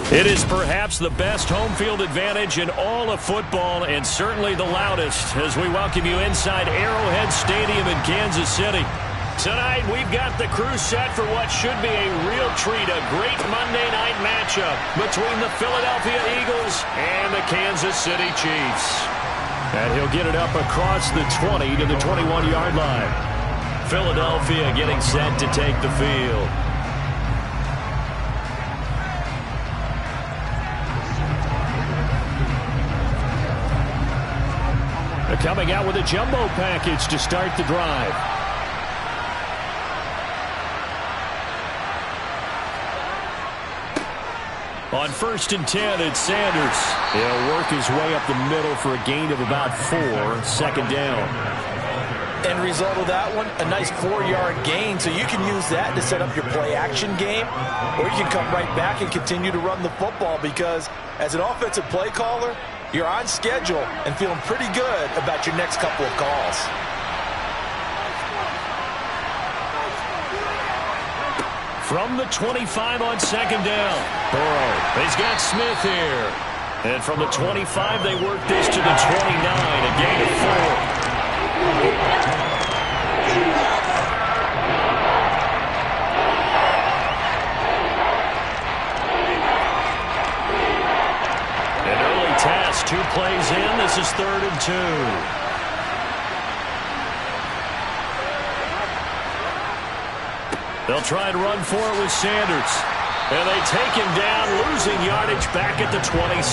It is perhaps the best home field advantage in all of football and certainly the loudest as we welcome you inside Arrowhead Stadium in Kansas City. Tonight we've got the crew set for what should be a real treat, a great Monday night matchup between the Philadelphia Eagles and the Kansas City Chiefs. And he'll get it up across the 20 to the 21-yard line. Philadelphia getting set to take the field. They're coming out with a jumbo package to start the drive. On 1st and 10, it's Sanders. He'll work his way up the middle for a gain of about 4, 2nd down. End result of that one, a nice 4-yard gain, so you can use that to set up your play-action game, or you can come right back and continue to run the football because as an offensive play caller, you're on schedule and feeling pretty good about your next couple of calls. From the 25 on 2nd down. Burrow. He's got Smith here. And from the 25, they work this to the 29, a gain of 4. An early task, 2 plays in. This is 3rd and 2. They'll try and run for it with Sanders. And they take him down, losing yardage back at the 27.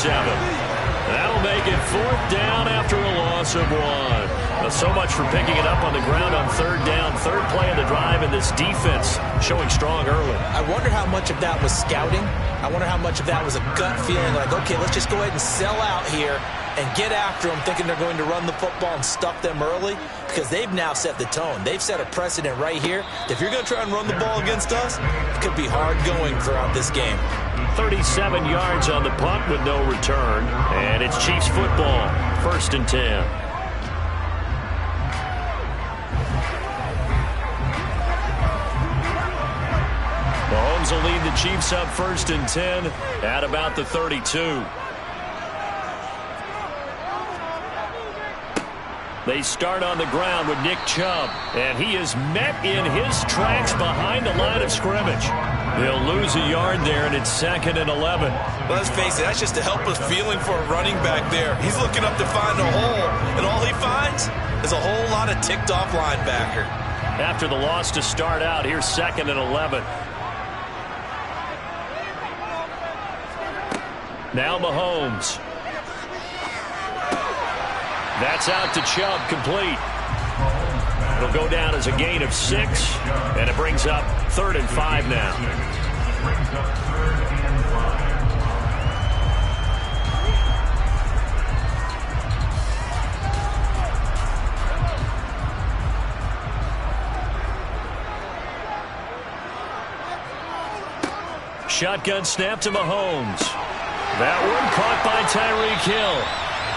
That'll make it 4th down after a loss of 1. So much for picking it up on the ground on 3rd down. 3rd play of the drive, and this defense showing strong early. I wonder how much of that was scouting. I wonder how much of that was a gut feeling like, okay, let's just go ahead and sell out here and get after them, thinking they're going to run the football and stuff them early, because they've now set the tone. They've set a precedent right here. If you're going to try and run the ball against us, it could be hard going throughout this game. 37 yards on the punt with no return, and it's Chiefs football, 1st and 10. Mahomes will lead the Chiefs up 1st and 10 at about the 32. They start on the ground with Nick Chubb, and he is met in his tracks behind the line of scrimmage. They'll lose a yard there, and it's 2nd and 11. Well, let's face it, that's just a helpless feeling for a running back there. He's looking up to find a hole, and all he finds is a whole lot of ticked-off linebacker. After the loss to start out, here's 2nd and 11. Now Mahomes. That's out to Chubb, complete. It'll go down as a gain of 6, and it brings up 3rd and 5 now. Shotgun snap to Mahomes. That one caught by Tyreek Hill.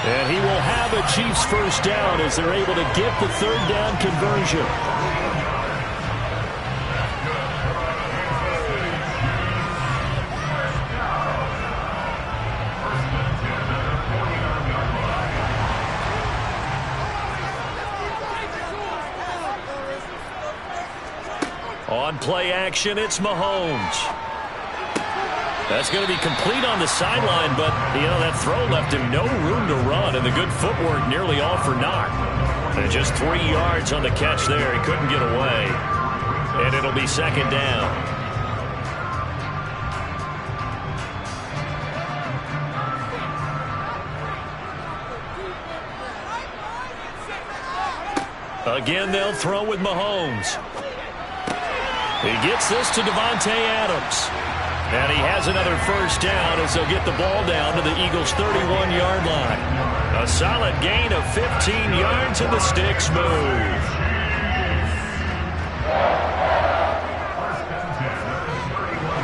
And he will have a Chiefs 1st down as they're able to get the 3rd down conversion. On play action, it's Mahomes. That's going to be complete on the sideline, but, that throw left him no room to run, and the good footwork nearly all for naught. And just 3 yards on the catch there. He couldn't get away. And it'll be 2nd down. Again, they'll throw with Mahomes. He gets this to Davante Adams. And he has another 1st down as they'll get the ball down to the Eagles' 31-yard line. A solid gain of 15 yards, and the sticks move.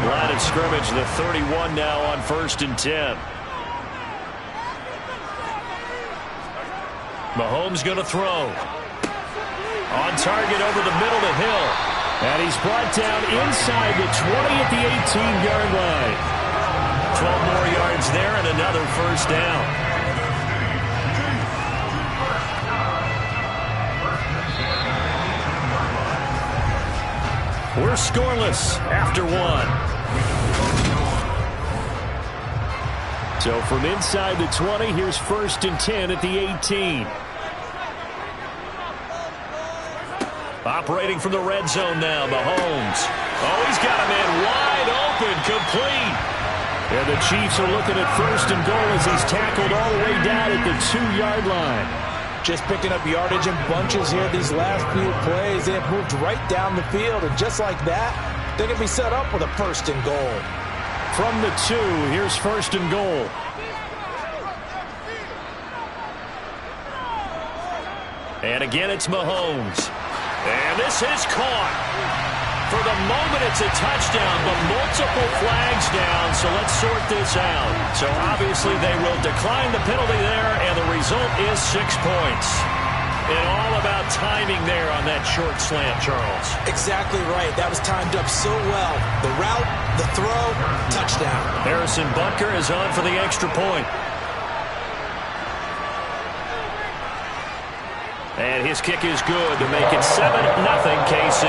Line of scrimmage, the 31 now on 1st and 10. Mahomes going to throw. On target over the middle to Hill. And he's brought down inside the 20 at the 18-yard line. 12 more yards there and another first down. We're scoreless after one. So from inside the 20, here's 1st and 10 at the 18. Operating from the red zone now, Mahomes. Oh, he's got a man wide open, complete. And the Chiefs are looking at 1st and goal as he's tackled all the way down at the 2-yard line. Just picking up yardage in bunches here these last few plays. They have moved right down the field, and just like that, they're going to be set up with a 1st and goal. From the 2, here's 1st and goal. And again, it's Mahomes. And this is caught. For the moment, it's a touchdown, but multiple flags down, so let's sort this out. So obviously they will decline the penalty there, and the result is 6 points. And all about timing there on that short slant, Charles. Exactly right. That was timed up so well. The route, the throw, touchdown. Harrison Butker is on for the extra point. And his kick is good to make it 7-0 KC.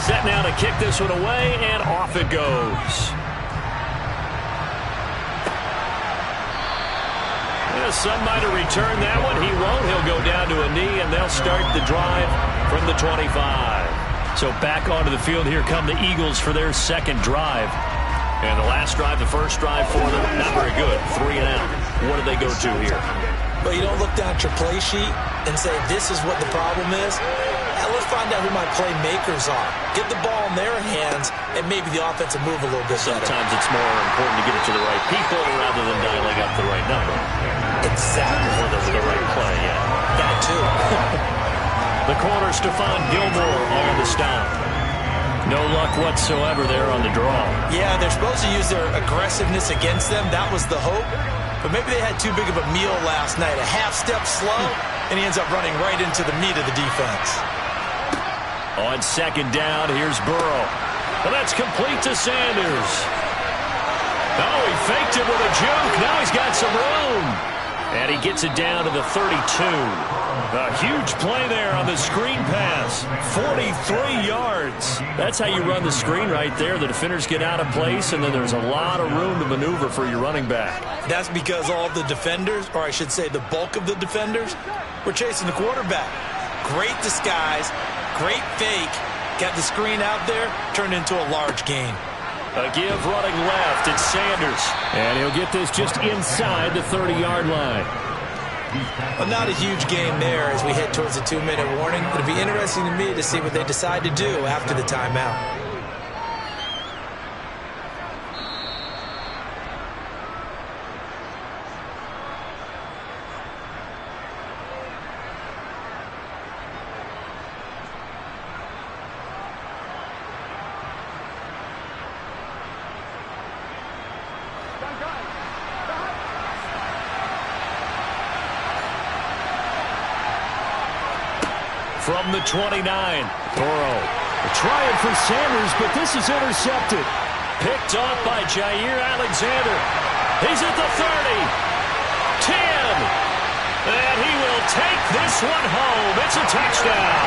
Set now to kick this one away, and off it goes. Yeah, some might have returned that one. He won't. He'll go down to a knee, and they'll start the drive from the 25. So back onto the field, here come the Eagles for their second drive. And the last drive, the first drive for them, not very good. 3 and out. What do they go to here? But you don't look down at your play sheet and say, this is what the problem is. Now let's find out who my playmakers are. Get the ball in their hands, and maybe the offense will move a little bit better. Sometimes it's more important to get it to the right people rather than dialing up the right number. Exactly. Or the right play, yeah. That too. The corner, Stephon Gilmore on the stop. No luck whatsoever there on the draw. Yeah, they're supposed to use their aggressiveness against them. That was the hope. But maybe they had too big of a meal last night. A half step slow, and he ends up running right into the meat of the defense. On second down, here's Burrow. Well, that's complete to Sanders. Oh, he faked it with a juke. Now he's got some room. And he gets it down to the 32. A huge play there on the screen pass. 43 yards. That's how you run the screen right there. The defenders get out of place, and then there's a lot of room to maneuver for your running back. That's because all the defenders, or I should say the bulk of the defenders, were chasing the quarterback. Great disguise, great fake. Got the screen out there, turned into a large gain. A give running left, it's Sanders. And he'll get this just inside the 30-yard line. Well, not a huge game there as we head towards the 2-minute warning. It'll be interesting to me to see what they decide to do after the timeout. From the 29, Burrow trying for Sanders, but this is intercepted. Picked off by Jair Alexander. He's at the 30, 10, and he will take this one home. It's a touchdown.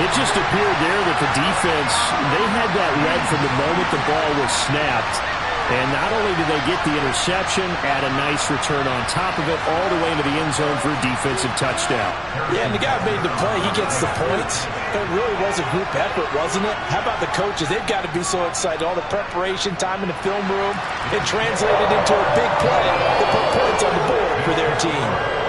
It just appeared there that the defense, they had that read from the moment the ball was snapped. And not only did they get the interception, add a nice return on top of it, all the way into the end zone for a defensive touchdown. Yeah, and the guy made the play. He gets the points. It really was a group effort, wasn't it? How about the coaches? They've got to be so excited. All the preparation, time in the film room, it translated into a big play that put points on the board for their team.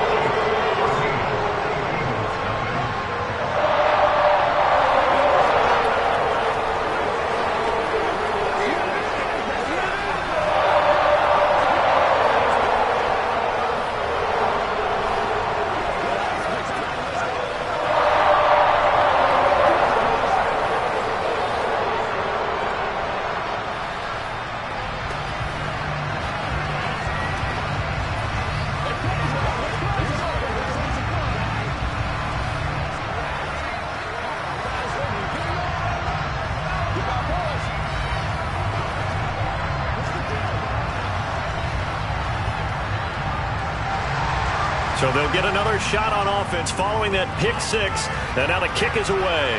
So they'll get another shot on offense following that pick six. And now the kick is away.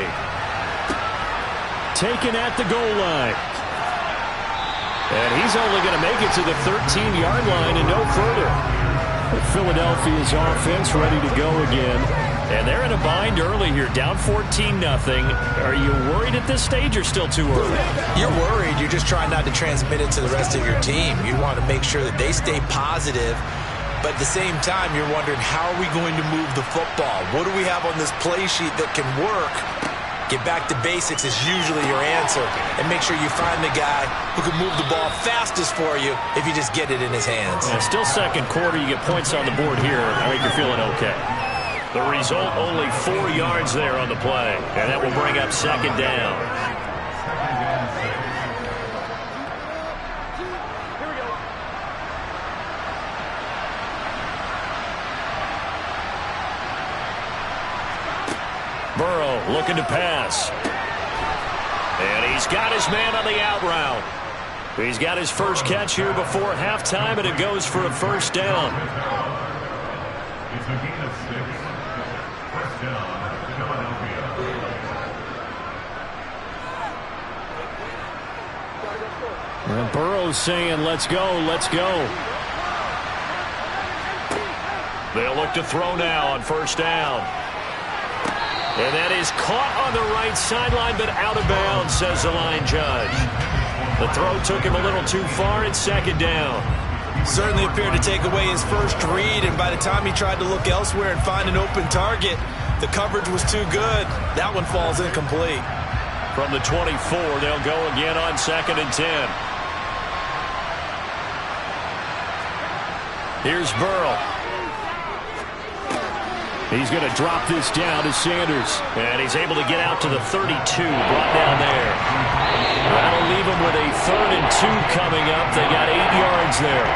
Taken at the goal line. And he's only going to make it to the 13-yard line and no further. Philadelphia's offense ready to go again. And they're in a bind early here, down 14-0. Are you worried at this stage or still too early? You're worried. You're just trying not to transmit it to the rest of your team. You want to make sure that they stay positive. But at the same time, you're wondering, how are we going to move the football? What do we have on this play sheet that can work? Get back to basics is usually your answer. And make sure you find the guy who can move the ball fastest for you if you just get it in his hands. Yeah, still second quarter. You get points on the board here. I think you're feeling okay. The result, only 4 yards there on the play. And that will bring up second down. Burrow looking to pass. And he's got his man on the out route. He's got his first catch here before halftime, and it goes for a first down. It's a gain of 6. First down, Philadelphia. And Burrow's saying, let's go, let's go. They'll look to throw now on first down. And that is caught on the right sideline, but out of bounds, says the line judge. The throw took him a little too far. It's second down. Certainly appeared to take away his first read, and by the time he tried to look elsewhere and find an open target, the coverage was too good. That one falls incomplete. From the 24, they'll go again on second and 10. Here's Burrow. He's going to drop this down to Sanders. And he's able to get out to the 32, brought down there. That'll leave him with a 3rd and 2 coming up. They got 8 yards there.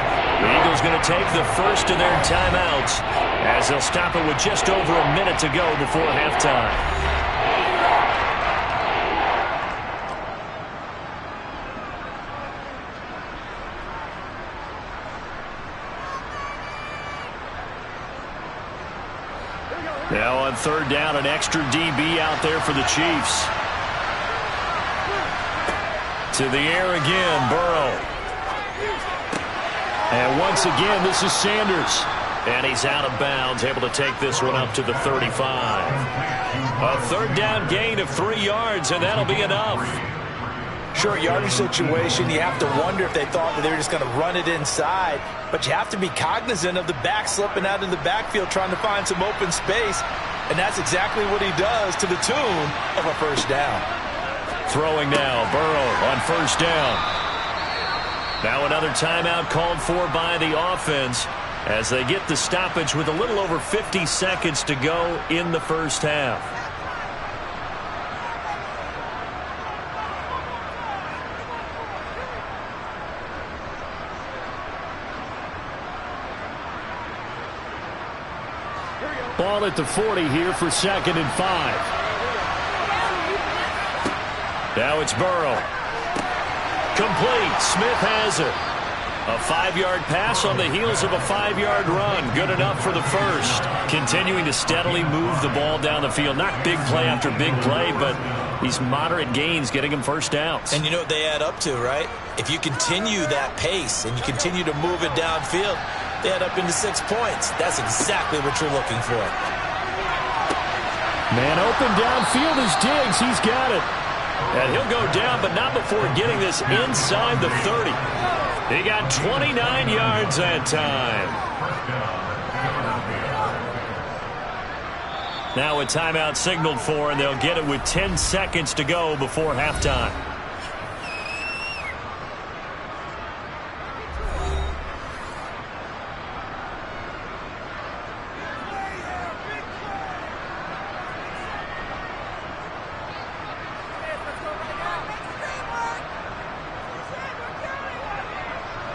The Eagles going to take the first of their timeouts as they'll stop it with just over a minute to go before halftime. Now on third down, an extra DB out there for the Chiefs. To the air again, Burrow. And once again, this is Sanders. And he's out of bounds, able to take this one up to the 35. A third down gain of 3 yards, and that'll be enough. Short yardage situation, you have to wonder if they thought that they were just going to run it inside. But you have to be cognizant of the back slipping out of the backfield trying to find some open space. And that's exactly what he does, to the tune of a first down. Throwing now, Burrow on first down. Now another timeout called for by the offense as they get the stoppage with a little over 50 seconds to go in the first half. Ball at the 40 here for 2nd and 5. Now it's Burrow. Complete. Smith has it. A 5-yard pass on the heels of a 5-yard run. Good enough for the first. Continuing to steadily move the ball down the field. Not big play after big play, but These moderate gains getting him first downs. And you know what they add up to, right? If you continue that pace and you continue to move it downfield, they add up into 6 points. That's exactly what you're looking for. Man open downfield is Diggs. He's got it. And he'll go down, but not before getting this inside the 30. He got 29 yards that time. Now a timeout signaled for, and they'll get it with 10 seconds to go before halftime.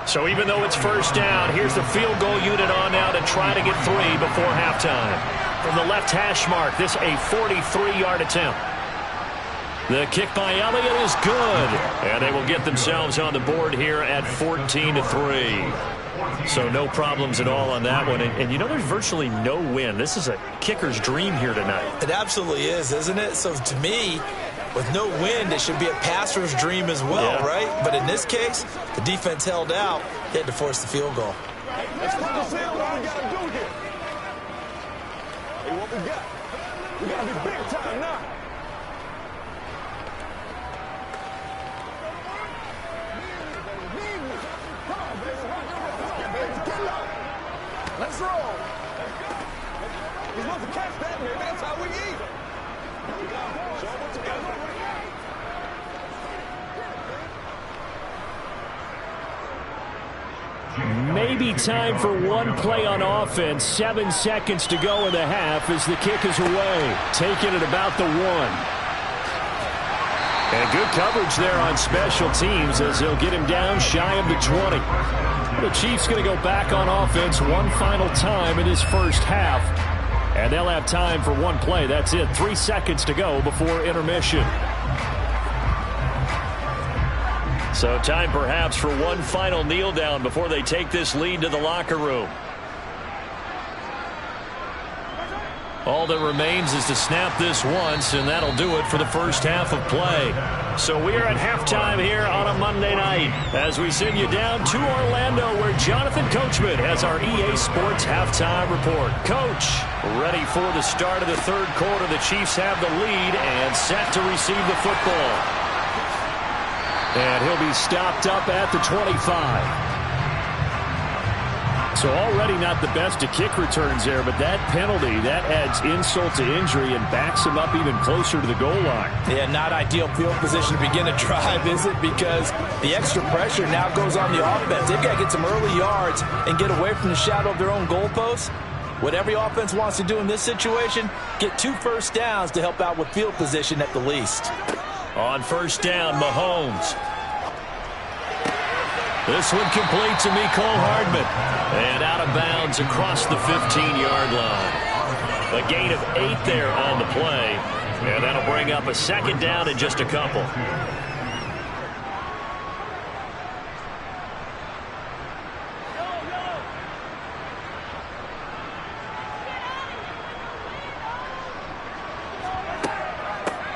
So even though it's first down, here's the field goal unit on now to try to get 3 before halftime. From the left hash mark, this a 43-yard attempt. The kick by Elliott is good. And they will get themselves on the board here at 14-3. So no problems at all on that one. And you know there's virtually no wind. This is a kicker's dream here tonight. It absolutely is, isn't it? So to me, with no wind, it should be a passer's dream as well, right? But in this case, the defense held out. They had to force the field goal. Let's focus in on what we got to do here. Hey, what we got? We got to be big time now. Let's roll. He's supposed to catch that, man. That's how we eat. Show him what you got. Maybe time for one play on offense. 7 seconds to go in the half as the kick is away. Taking it about the 1. And good coverage there on special teams as they'll get him down shy of the 20. The Chiefs going to go back on offense one final time in his first half. And they'll have time for one play. That's it. 3 seconds to go before intermission. So time perhaps for one final kneel down before they take this lead to the locker room. All that remains is to snap this once, and that'll do it for the first half of play. So we are at halftime here on a Monday night as we send you down to Orlando where Jonathan Coachman has our EA Sports halftime report. Coach, ready for the start of the third quarter. The Chiefs have the lead and set to receive the football. And he'll be stopped up at the 25. So already not the best of kick returns there, but that penalty, that adds insult to injury and backs him up even closer to the goal line. Yeah, not ideal field position to begin a drive, is it? Because the extra pressure now goes on the offense. They've got to get some early yards and get away from the shadow of their own goalposts. What every offense wants to do in this situation, get 2 first downs to help out with field position at the least. On first down, Mahomes. This one complete to Mecole Hardman. And out of bounds across the 15-yard line. A gain of 8 there on the play. And that'll bring up a second down in just a couple.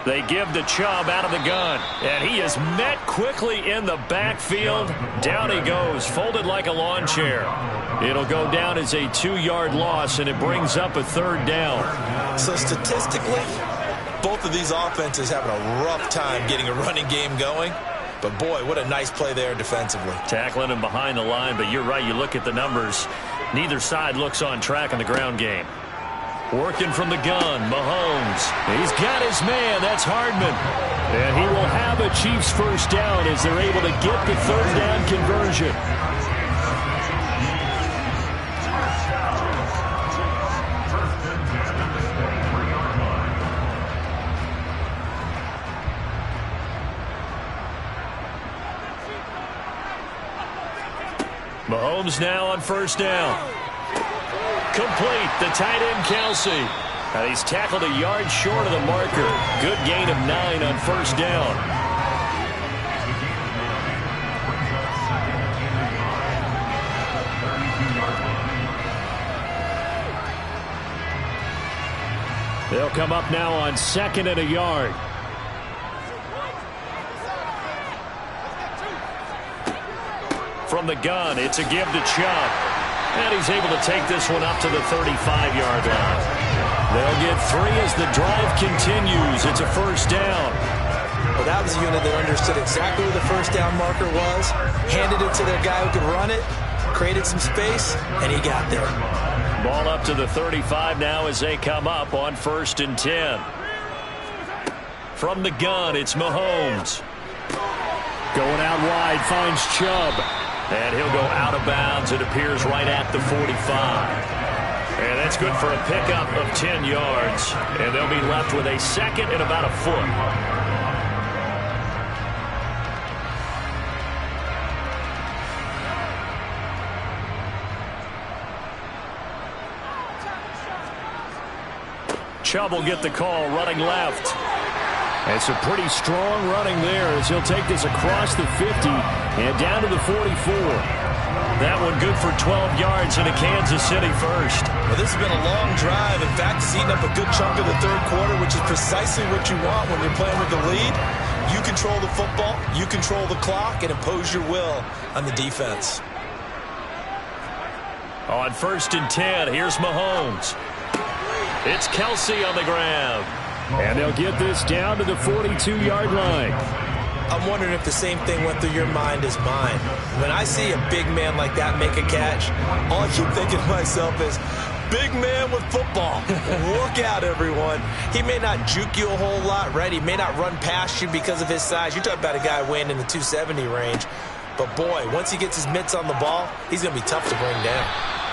They give the Chubb out of the gun, and he is met quickly in the backfield. Down he goes, folded like a lawn chair. It'll go down as a 2-yard loss, and it brings up a third down. So statistically, both of these offenses having a rough time getting a running game going. But, boy, what a nice play there defensively. Tackling him behind the line, but you're right, you look at the numbers. Neither side looks on track in the ground game. Working from the gun, Mahomes. He's got his man, that's Hardman. And he will have a Chiefs first down as they're able to get the third down conversion. Mahomes now on first down. Complete, the tight end Kelsey. And he's tackled a yard short of the marker. Good gain of 9 on first down. They'll come up now on 2nd and a yard. From the gun, it's a give to Chubb. And he's able to take this one up to the 35-yard line. They'll get 3 as the drive continues. It's a first down. Well, that was a unit that understood exactly where the first down marker was, handed it to their guy who could run it, created some space, and he got there. Ball up to the 35 now as they come up on 1st and 10. From the gun, it's Mahomes. Going out wide, finds Chubb. And he'll go out of bounds. It appears right at the 45. And that's good for a pickup of 10 yards. And they'll be left with a second and about a foot. Chubb will get the call, running left. It's a pretty strong running there as he'll take this across the 50 and down to the 44. That one good for 12 yards in a Kansas City first. Well, this has been a long drive. In fact, it's eaten up a good chunk of the third quarter, which is precisely what you want when you're playing with the lead. You control the football, you control the clock, and impose your will on the defense. On 1st and 10, here's Mahomes. It's Kelsey on the ground. And they'll get this down to the 42-yard line. I'm wondering if the same thing went through your mind as mine. When I see a big man like that make a catch, all I keep thinking to myself is, big man with football. Look out, everyone. He may not juke you a whole lot, right? He may not run past you because of his size. You're talking about a guy weighing in the 270 range. But, boy, once he gets his mitts on the ball, he's going to be tough to bring down.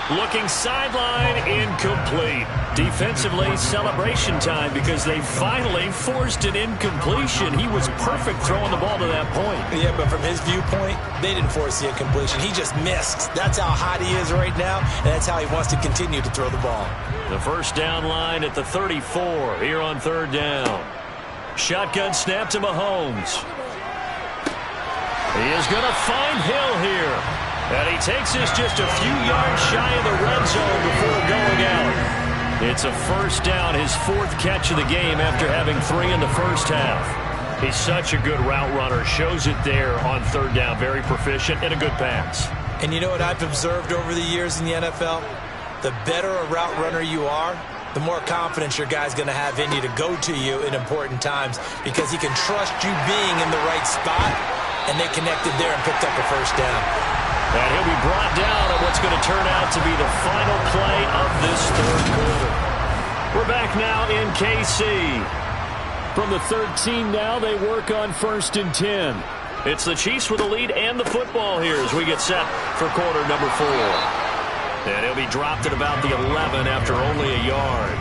Looking sideline, incomplete. Defensively, celebration time because they finally forced an incompletion. He was perfect throwing the ball to that point. Yeah, but from his viewpoint, they didn't force the incompletion. He just missed. That's how hot he is right now, and that's how he wants to continue to throw the ball. The first down line at the 34 here on 3rd down. Shotgun snap to Mahomes. He is going to find Hill here. And he takes this just a few yards shy of the red zone before going out. It's a first down, his 4th catch of the game after having 3 in the first half. He's such a good route runner. Shows it there on 3rd down. Very proficient and a good pass. And you know what I've observed over the years in the NFL? The better a route runner you are, the more confidence your guy's going to have in you to go to you in important times because he can trust you being in the right spot, and they connected there and picked up a first down. And he'll be brought down on what's going to turn out to be the final play of this 3rd quarter. We're back now in KC. From the 13 now, they work on 1st and 10. It's the Chiefs with the lead and the football here as we get set for quarter number 4. And he'll be dropped at about the 11 after only a yard.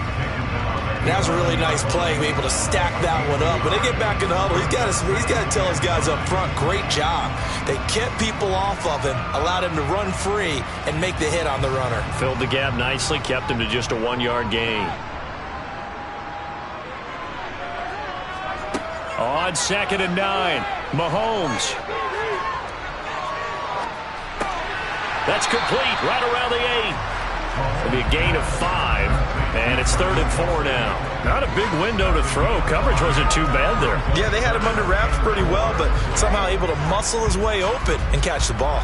That was a really nice play, be able to stack that one up. When they get back in the huddle, he's got to tell his guys up front, great job. They kept people off of him, allowed him to run free and make the hit on the runner. Filled the gap nicely, kept him to just a 1-yard gain. On 2nd and 9, Mahomes. That's complete, right around the 8. It'll be a gain of 5, and it's 3rd and 4 now. Not a big window to throw. Coverage wasn't too bad there. Yeah, they had him under wraps pretty well, but somehow able to muscle his way open and catch the ball.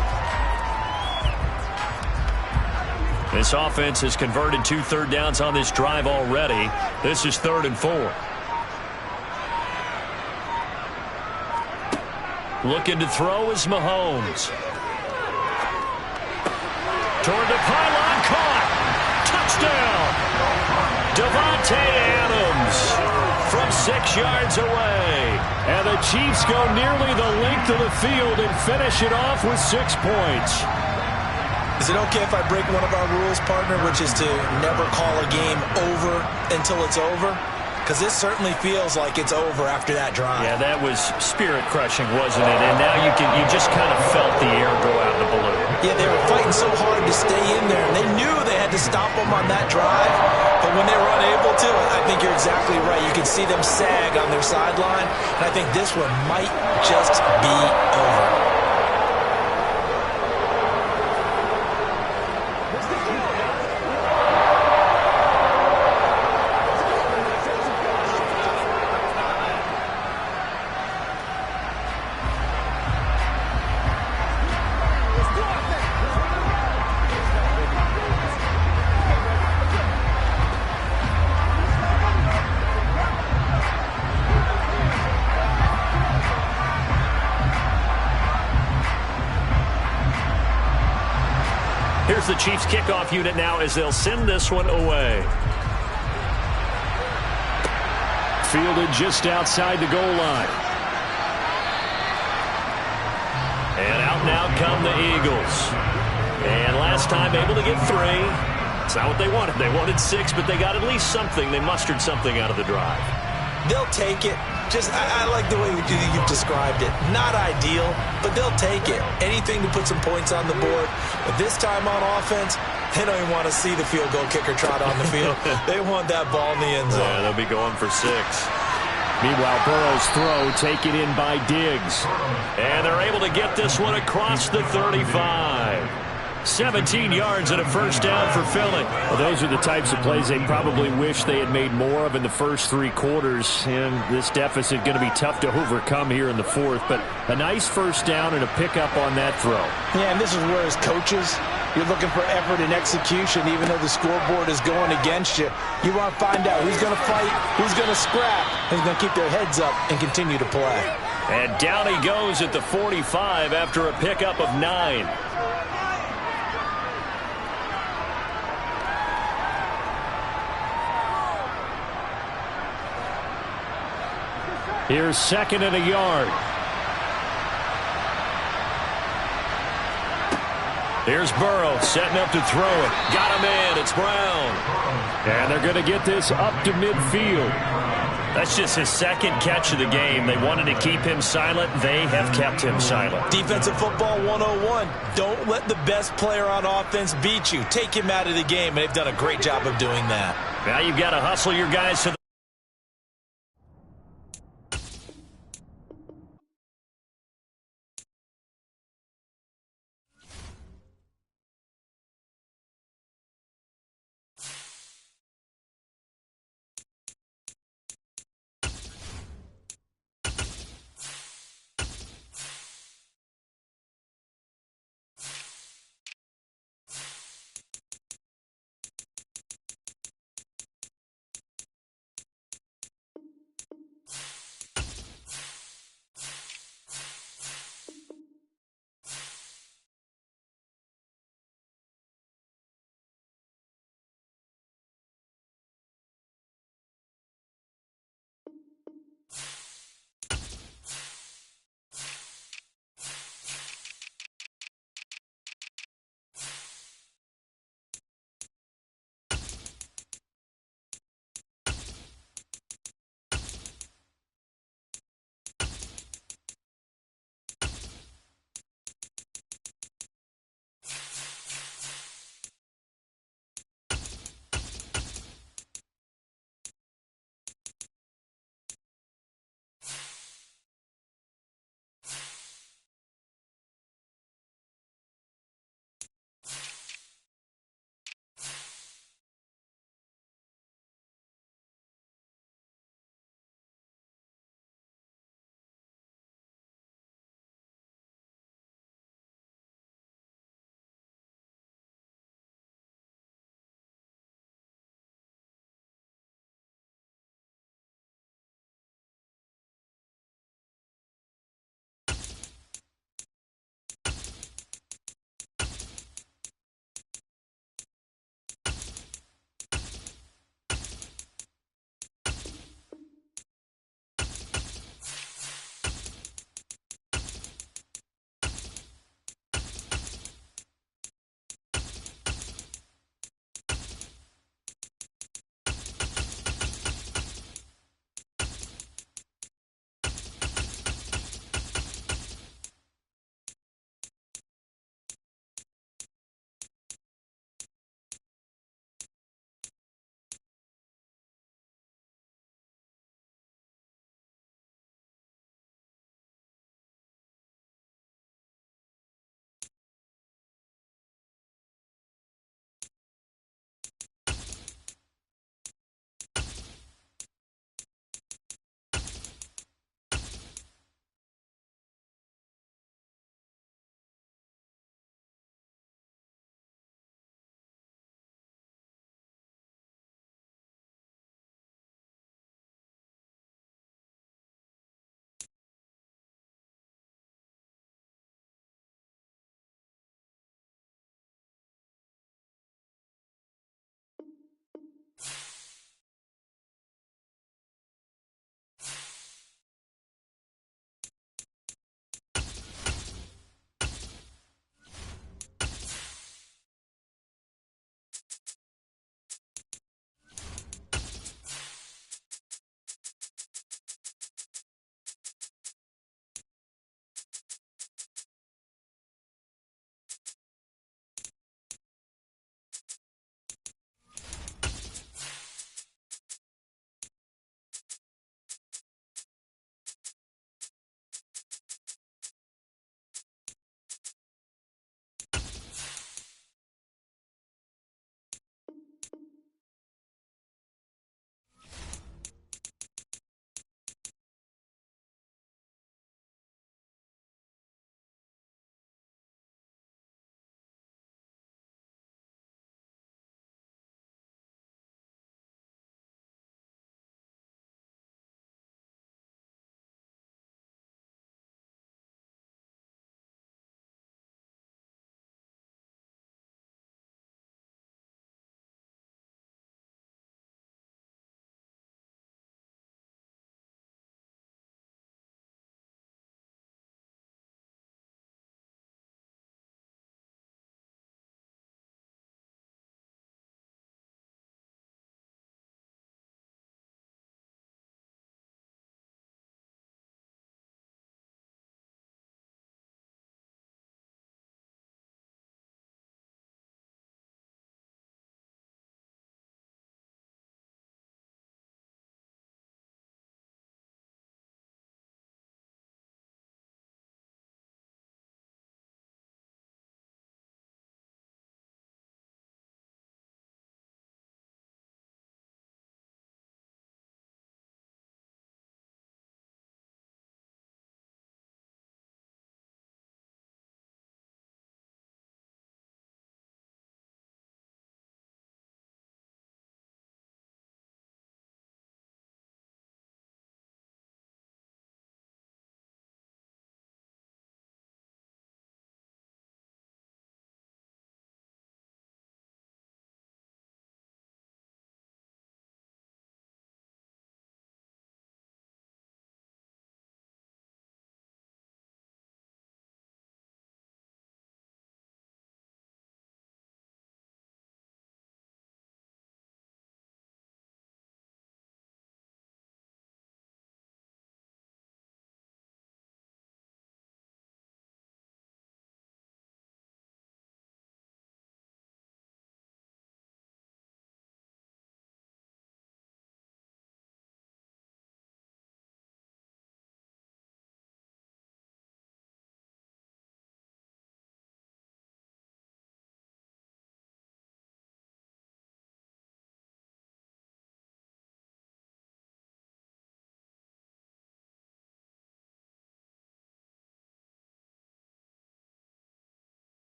This offense has converted 2 third downs on this drive already. This is 3rd and 4. Looking to throw is Mahomes. Toward the pylon, caught. Touchdown. Davante Adams from 6 yards away. And the Chiefs go nearly the length of the field and finish it off with 6 points. Is it okay if I break one of our rules, partner, which is to never call a game over until it's over? Because this certainly feels like it's over after that drive. Yeah, that was spirit-crushing, wasn't it? And now you just kind of felt the air go out of the balloon. Yeah, they were fighting so hard to stay in there, and they knew they had to stop them on that drive. But when they were unable to, I think you're exactly right. You can see them sag on their sideline, and I think this one might just be over. Here's the Chiefs kickoff unit now as they'll send this one away. Fielded just outside the goal line. And out now come the Eagles. And last time able to get 3. It's not what they wanted. They wanted 6, but they got at least something. They mustered something out of the drive. They'll take it. I like the way you've described it. Not ideal, but they'll take it. Anything to put some points on the board. But this time on offense, they don't even want to see the field goal kicker trot on the field. They want that ball in the end zone. Yeah, they'll be going for 6. Meanwhile, Burrow's throw taken in by Diggs. And they're able to get this one across the 35. 17 yards and a first down for Philly. Well, those are the types of plays they probably wish they had made more of in the first 3 quarters. And this deficit going to be tough to overcome here in the 4th. But a nice first down and a pickup on that throw. Yeah, and this is where as coaches, you're looking for effort and execution. Even though the scoreboard is going against you, you want to find out who's going to fight, who's going to scrap, who's going to keep their heads up and continue to play. And down he goes at the 45 after a pickup of 9. Here's 2nd and a yard. Here's Burrow setting up to throw it. Got him in. It's Brown. And they're going to get this up to midfield. That's just his 2nd catch of the game. They wanted to keep him silent. They have kept him silent. Defensive football 101. Don't let the best player on offense beat you. Take him out of the game, and they've done a great job of doing that. Now you've got to hustle your guys to the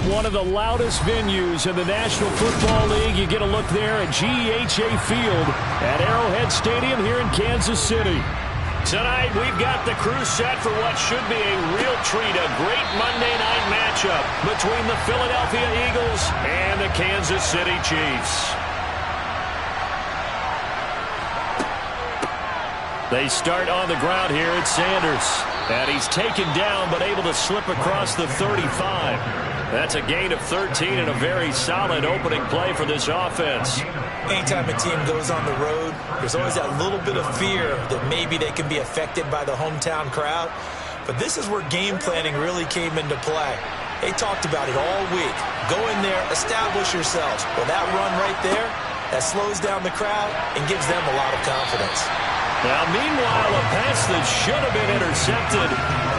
From one of the loudest venues in the National Football League, you get a look there at GEHA Field at Arrowhead Stadium here in Kansas City. Tonight, we've got the crew set for what should be a real treat, a great Monday night matchup between the Philadelphia Eagles and the Kansas City Chiefs. They start on the ground here at Sanders. And he's taken down but able to slip across the 35. That's a gain of 13 and a very solid opening play for this offense. Anytime a team goes on the road, there's always that little bit of fear that maybe they can be affected by the hometown crowd. But this is where game planning really came into play. They talked about it all week. Go in there, establish yourselves. Well, that run right there, that slows down the crowd and gives them a lot of confidence. Now, meanwhile, a pass that should have been intercepted,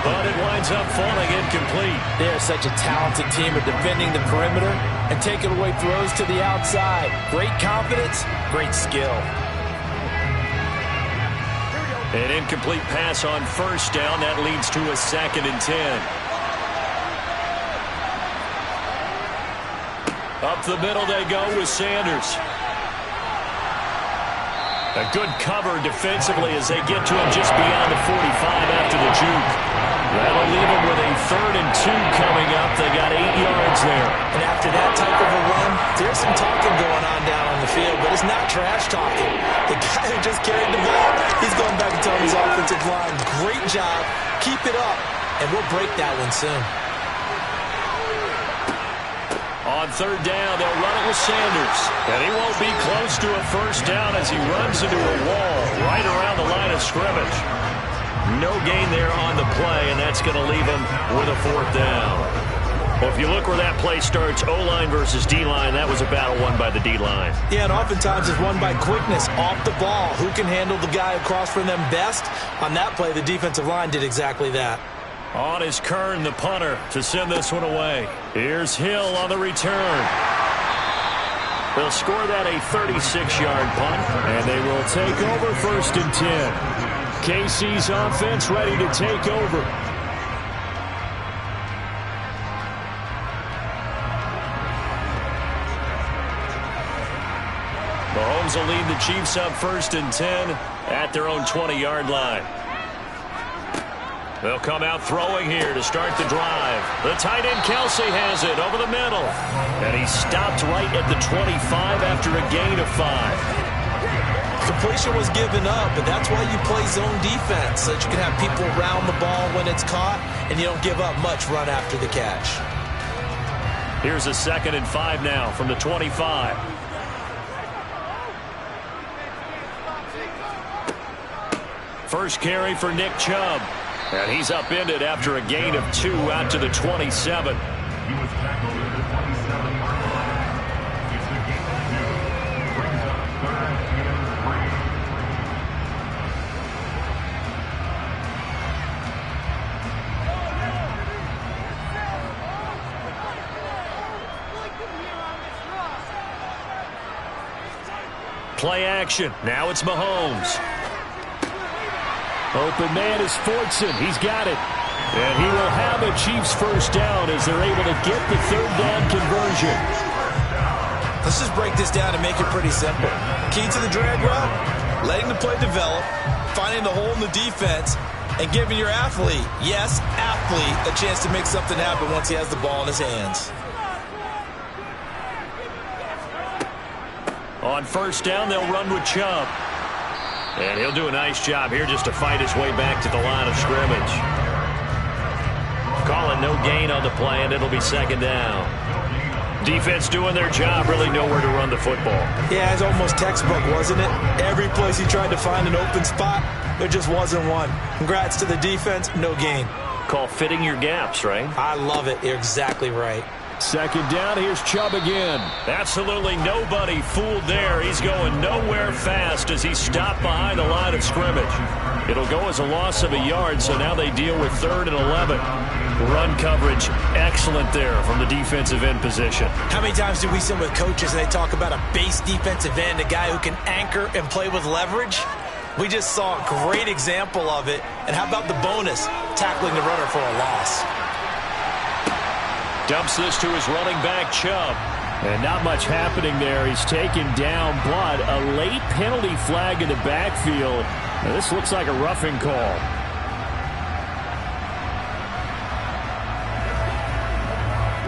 but it winds up falling incomplete. They're such a talented team at defending the perimeter and taking away throws to the outside. Great confidence, great skill. An incomplete pass on first down. That leads to a 2nd and 10. Up the middle they go with Sanders. A good cover defensively as they get to him just beyond the 45 after the juke. That'll leave him with a 3rd and 2 coming up. They got 8 yards there. And after that type of a run, there's some talking going on down on the field, but it's not trash talking. The guy who just carried the ball, he's going back and telling his offensive line, great job, keep it up, and we'll break that one soon. On 3rd down, they'll run it with Sanders. And he won't be close to a first down as he runs into a wall right around the line of scrimmage. No gain there on the play, and that's going to leave him with a 4th down. Well, if you look where that play starts, O-line versus D-line, that was a battle won by the D-line. Yeah, and oftentimes it's won by quickness off the ball. Who can handle the guy across from them best? On that play, the defensive line did exactly that. On is Kern, the punter, to send this one away. Here's Hill on the return. They'll score that a 36-yard punt, and they will take over 1st and 10. KC's offense ready to take over. Mahomes will lead the Chiefs up 1st and 10 at their own 20-yard line. They'll come out throwing here to start the drive. The tight end Kelsey has it over the middle. And he stopped right at the 25 after a gain of 5. Completion was given up, but that's why you play zone defense, so that you can have people around the ball when it's caught, and you don't give up much run after the catch. Here's a 2nd and 5 now from the 25. First carry for Nick Chubb. And he's upended after a gain of 2 out to the 27. He was tackled at the 27-yard line. It's a gain of 2. Brings up 3rd and 3. Play action. Now it's Mahomes. Open man is Fortson. He's got it. And he will have a Chiefs first down as they're able to get the 3rd down conversion. Let's just break this down and make it pretty simple. Key to the drag route, letting the play develop, finding the hole in the defense, and giving your athlete, yes, athlete, a chance to make something happen once he has the ball in his hands. On 1st down, they'll run with Chubb. And he'll do a nice job here just to fight his way back to the line of scrimmage. Calling no gain on the play, and it'll be 2nd down. Defense doing their job, really nowhere to run the football. Yeah, it's almost textbook, wasn't it? Every place he tried to find an open spot, there just wasn't one. Congrats to the defense, no gain. Call fitting your gaps, right? I love it. You're exactly right. 2nd down, here's Chubb again. Absolutely nobody fooled there. He's going nowhere fast as he's stopped behind the line of scrimmage. It'll go as a loss of a yard, so now they deal with 3rd and 11. Run coverage, excellent there from the defensive end position. How many times do we sit with coaches and they talk about a base defensive end, a guy who can anchor and play with leverage? We just saw a great example of it. And how about the bonus, tackling the runner for a loss? Dumps this to his running back, Chubb. And not much happening there. He's taken down, but a late penalty flag in the backfield. Now, this looks like a roughing call.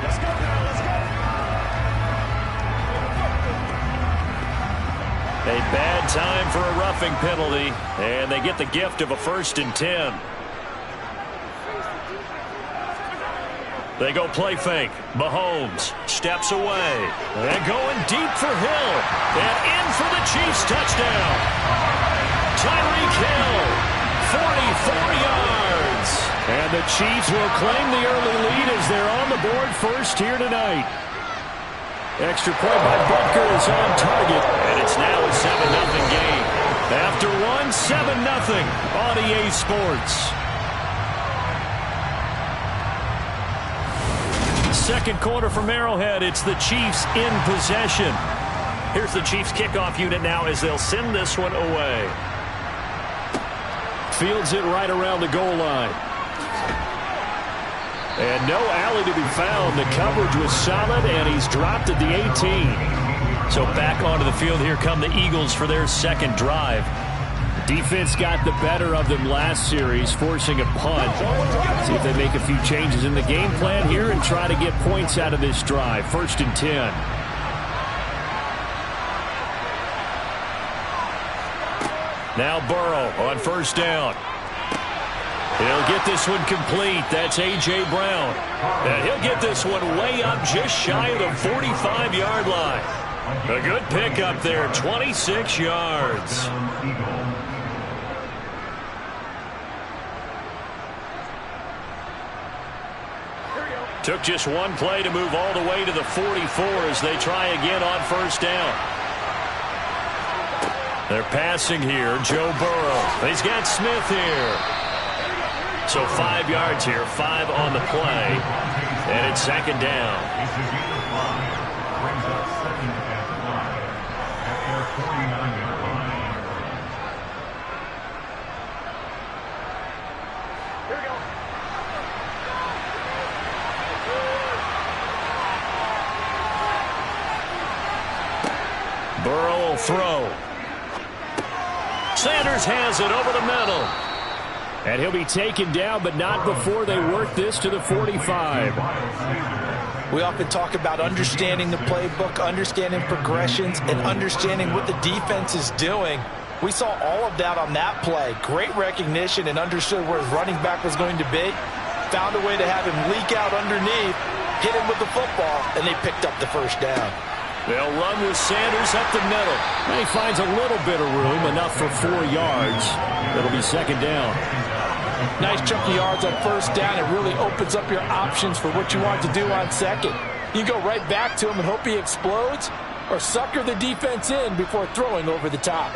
Let's go now, let's go. A bad time for a roughing penalty, and they get the gift of a 1st and 10. They go play fake. Mahomes steps away. And going deep for Hill. And in for the Chiefs touchdown. Tyreek Hill, 44 yards. And the Chiefs will claim the early lead as they're on the board first here tonight. Extra point by Butker is on target. And it's now a 7-0 game. After one, 7-0 on EA Sports. Second quarter from Arrowhead. It's the Chiefs in possession. Here's the Chiefs kickoff unit now as they'll send this one away. Fields it right around the goal line. And no alley to be found. The coverage was solid, and he's dropped at the 18. So back onto the field. Here come the Eagles for their second drive. Defense got the better of them last series, forcing a punt. See if they make a few changes in the game plan here and try to get points out of this drive. 1st and 10. Now Burrow on 1st down. He'll get this one complete. That's A.J. Brown. And he'll get this one way up just shy of the 45-yard line. A good pickup there, 26 yards. Took just one play to move all the way to the 44 as they try again on 1st down. They're passing here. Joe Burrow. He's got Smith here. So 5 yards here, 5 on the play. And it's 2nd down. Brings up 2nd and 5 at their 49-yard line. Here we go. Burrow will throw. Sanders has it over the middle. And he'll be taken down, but not before they work this to the 45. We often talk about understanding the playbook, understanding progressions, and understanding what the defense is doing. We saw all of that on that play. Great recognition and understood where his running back was going to be. Found a way to have him leak out underneath, hit him with the football, and they picked up the 1st down. They'll run with Sanders up the middle. And he finds a little bit of room, enough for 4 yards. It'll be 2nd down. Nice chunky yards on 1st down. It really opens up your options for what you want to do on 2nd. You go right back to him and hope he explodes, or sucker the defense in before throwing over the top.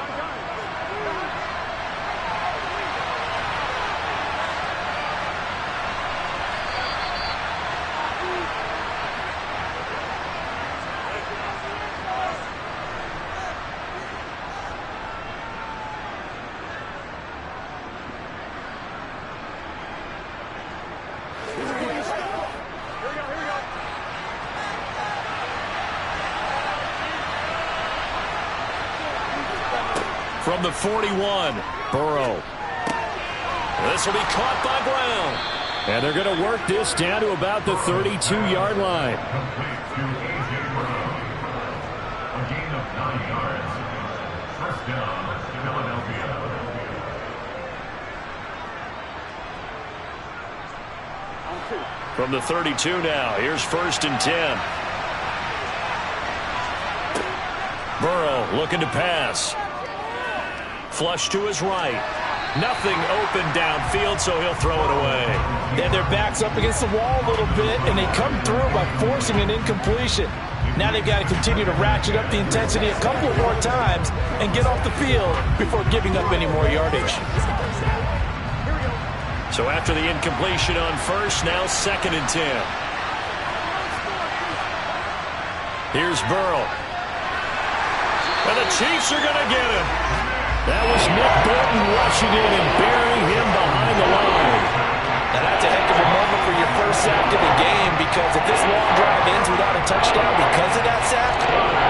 From the 41, Burrow. This will be caught by Brown. And they're going to work this down to about the 32-yard line. Complete to A.J. Brown. A gain of 9 yards. 1st down, Philadelphia. From the 32 now, here's 1st and 10. Burrow looking to pass. Flush to his right. Nothing open downfield, so he'll throw it away. Yeah, their back's up against the wall a little bit, and they come through by forcing an incompletion. Now they've got to continue to ratchet up the intensity a couple more times and get off the field before giving up any more yardage. So after the incompletion on 1st, now 2nd and 10. Here's Burrow. And the Chiefs are going to get him. That was Nick Bolton rushing in and burying him behind the line. Now that's a heck of a moment for your first sack of the game, because if this long drive ends without a touchdown because of that sack,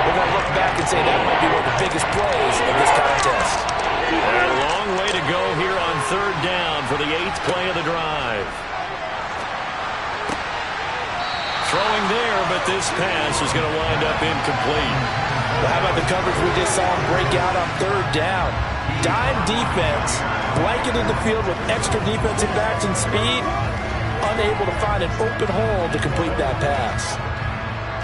we're going to look back and say that might be one of the biggest plays of this contest. A long way to go here on third down for the 8th play of the drive. Throwing there, but this pass is going to wind up incomplete. Well, how about the coverage we just saw him break out on third down? Dime defense, blanketed the field with extra defensive backs and speed, unable to find an open hole to complete that pass.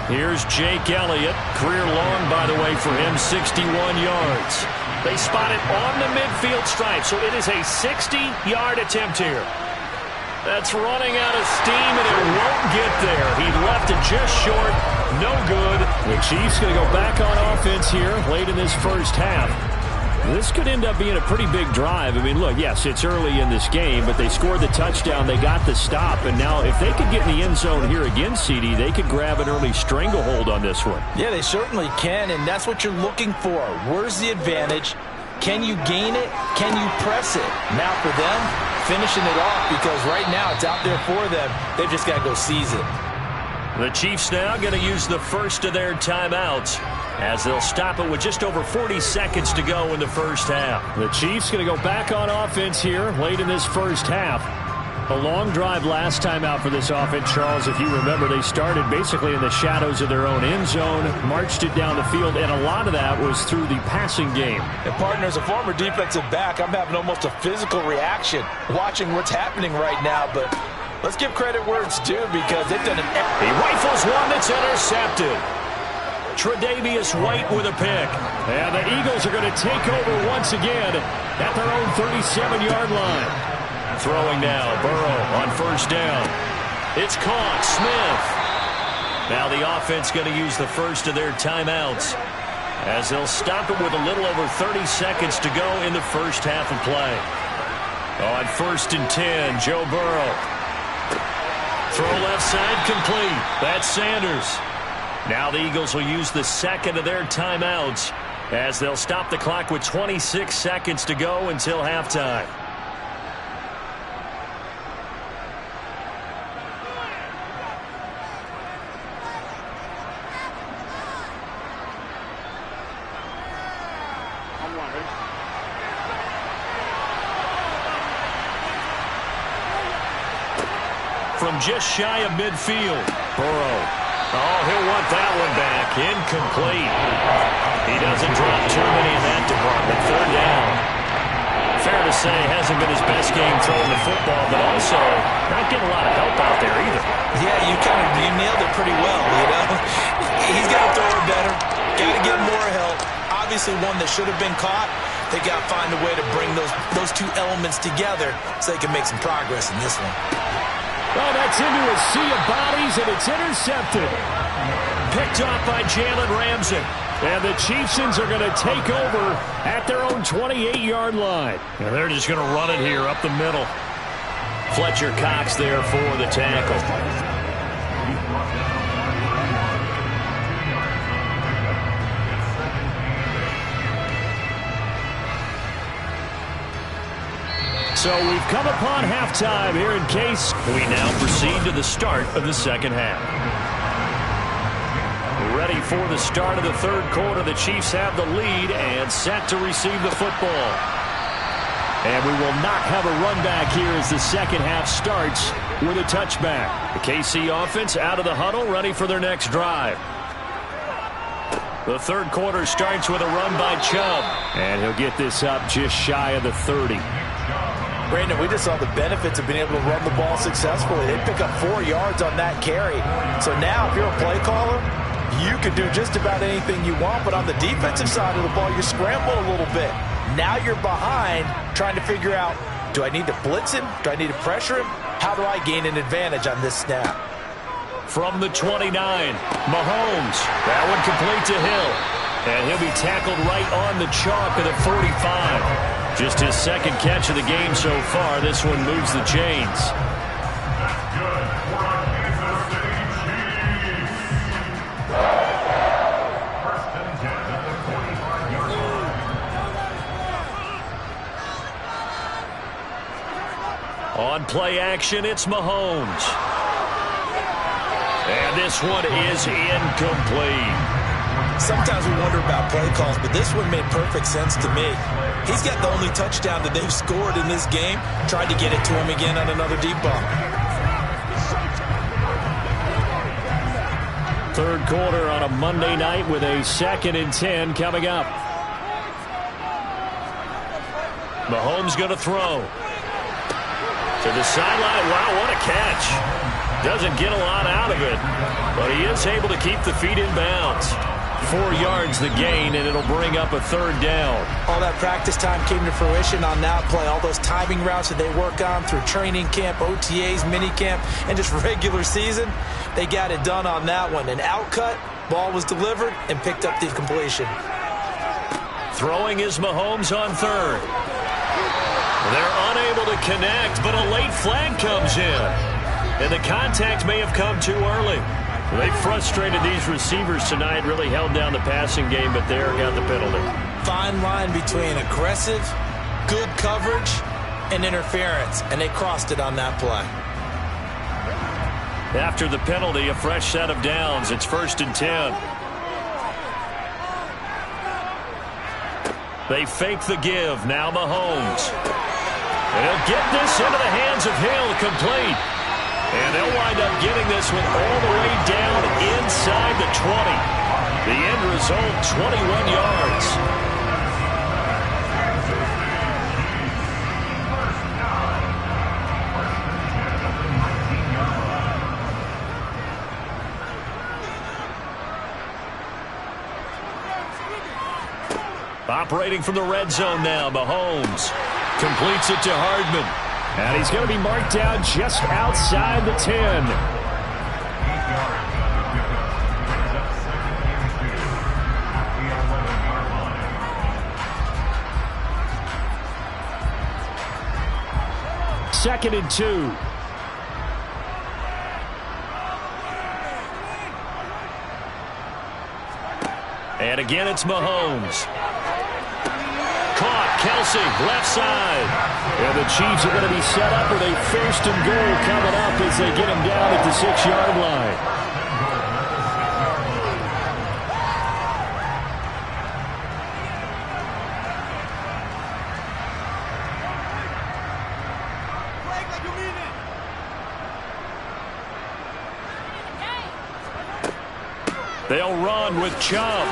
Here's Jake Elliott. Career long, by the way, for him, 61 yards. They spot it on the midfield stripe, so it is a 60-yard attempt here. That's running out of steam, and it won't get there. He left it just short. No good. The Chiefs going to go back on offense here late in this first half. This could end up being a pretty big drive. I mean, look, yes, it's early in this game, but they scored the touchdown. They got the stop, and now if they could get in the end zone here again, CD, they could grab an early stranglehold on this one. Yeah, they certainly can, and that's what you're looking for. Where's the advantage? Can you gain it? Can you press it? Now for them, finishing it off, because right now it's out there for them. They've just got to go seize it. The Chiefs now going to use the first of their timeouts, as they'll stop it with just over 40 seconds to go in the first half. The Chiefs going to go back on offense here late in this first half. A long drive last time out for this offense, Charles. If you remember, they started basically in the shadows of their own end zone, marched it down the field, and a lot of that was through the passing game. And partner, as a former defensive back, I'm having almost a physical reaction watching what's happening right now, but let's give credit where it's due, because they've done an... He rifles one that's intercepted. Tre'Davious White with a pick. And the Eagles are going to take over once again at their own 37-yard line. Throwing now, Burrow on first down. It's caught, Smith. Now the offense going to use the first of their timeouts, as they'll stop it with a little over 30 seconds to go in the first half of play. On 1st and 10, Joe Burrow. Throw left side complete. That's Sanders. Now the Eagles will use the second of their timeouts, as they'll stop the clock with 26 seconds to go until halftime. From just shy of midfield, Burrow. Oh, he'll want that one back. Incomplete. He doesn't drop too many in that department. Third down. Fair to say, hasn't been his best game throwing the football, but also not getting a lot of help out there either. Yeah, you nailed it pretty well, you know. He's got to throw it better. Got to get more help. Obviously one that should have been caught. They got to find a way to bring those two elements together so they can make some progress in this one. Oh, that's into a sea of bodies, and it's intercepted. Picked off by Jalen Ramsey. And the Chiefs are going to take over at their own 28-yard line. And they're just going to run it here up the middle. Fletcher Cox there for the tackle. So we've come upon halftime here in Case. We now proceed to the start of the second half. Ready for the start of the third quarter. The Chiefs have the lead and set to receive the football. And we will not have a run back here as the second half starts with a touchback. The KC offense out of the huddle, ready for their next drive. The third quarter starts with a run by Chubb. And he'll get this up just shy of the 30. Brandon, we just saw the benefits of being able to run the ball successfully. They pick up 4 yards on that carry. So now if you're a play caller, you can do just about anything you want. But on the defensive side of the ball, you're scrambling a little bit. Now you're behind trying to figure out, do I need to blitz him? Do I need to pressure him? How do I gain an advantage on this snap? From the 29, Mahomes. That one complete to Hill. And he'll be tackled right on the chalk of the 45. Just his second catch of the game so far. This one moves the chains. That's good for our Kansas City Chiefs. First and 10 at the 45-yard line. On play action, it's Mahomes. And this one is incomplete. Sometimes we wonder about play calls, but this one made perfect sense to me. He's got the only touchdown that they've scored in this game. Tried to get it to him again on another deep ball. Third quarter on a Monday night with a 2nd and 10 coming up. Mahomes going to throw. To the sideline. Wow, what a catch. Doesn't get a lot out of it, but he is able to keep the feet in bounds. 4 yards the gain, and it'll bring up a 3rd down. All that practice time came to fruition on that play. All those timing routes that they work on through training camp, OTAs, minicamp, and just regular season, they got it done on that one. An outcut, ball was delivered, and picked up the completion. Throwing is Mahomes on 3rd. They're unable to connect, but a late flag comes in. And the contact may have come too early. They frustrated these receivers tonight, really held down the passing game, but there got the penalty. Fine line between aggressive, good coverage, and interference, and they crossed it on that play. After the penalty, a fresh set of downs. It's 1st and 10. They fake the give. Now Mahomes. And he'll get this into the hands of Hill, complete. And they'll wind up getting this one all the way down inside the 20. The end result, 21 yards. Operating from the red zone now, Mahomes completes it to Hardman. And he's going to be marked down just outside the 10. Second and 2. And again, it's Mahomes. Caught, Kelsey, left side. And the Chiefs are going to be set up with a 1st and goal coming up as they get him down at the 6-yard line. They'll run with Chubb.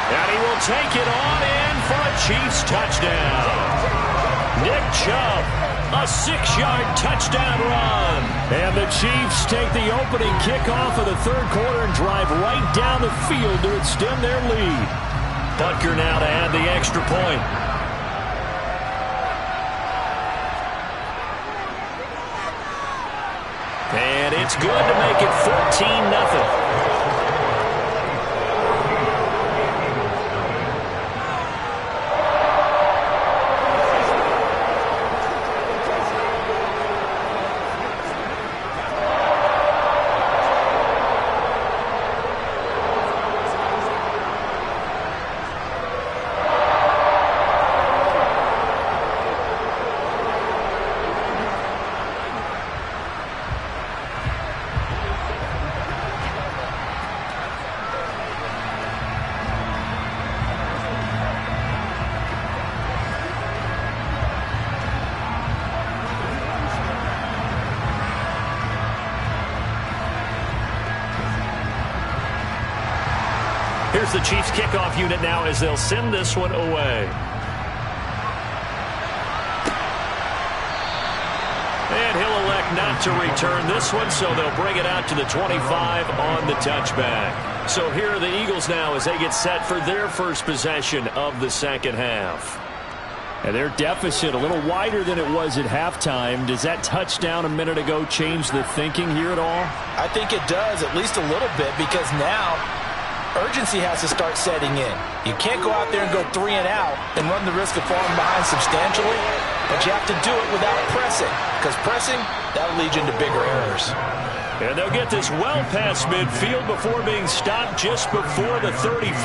And he will take it on in for a Chiefs touchdown. Nick Chubb, a 6-yard touchdown run. And the Chiefs take the opening kickoff of the 3rd quarter and drive right down the field to extend their lead. Butker now to add the extra point. And it's good to make it 14-0. Here's the Chiefs kickoff unit now as they'll send this one away. And he'll elect not to return this one, so they'll bring it out to the 25 on the touchback. So here are the Eagles now as they get set for their first possession of the 2nd half. And their deficit a little wider than it was at halftime. Does that touchdown a minute ago change the thinking here at all? I think it does, at least a little bit, because now urgency has to start setting in. You can't go out there and go 3 and out and run the risk of falling behind substantially, but you have to do it without pressing, because pressing, that'll lead you into bigger errors. And they'll get this well past midfield before being stopped just before the 35.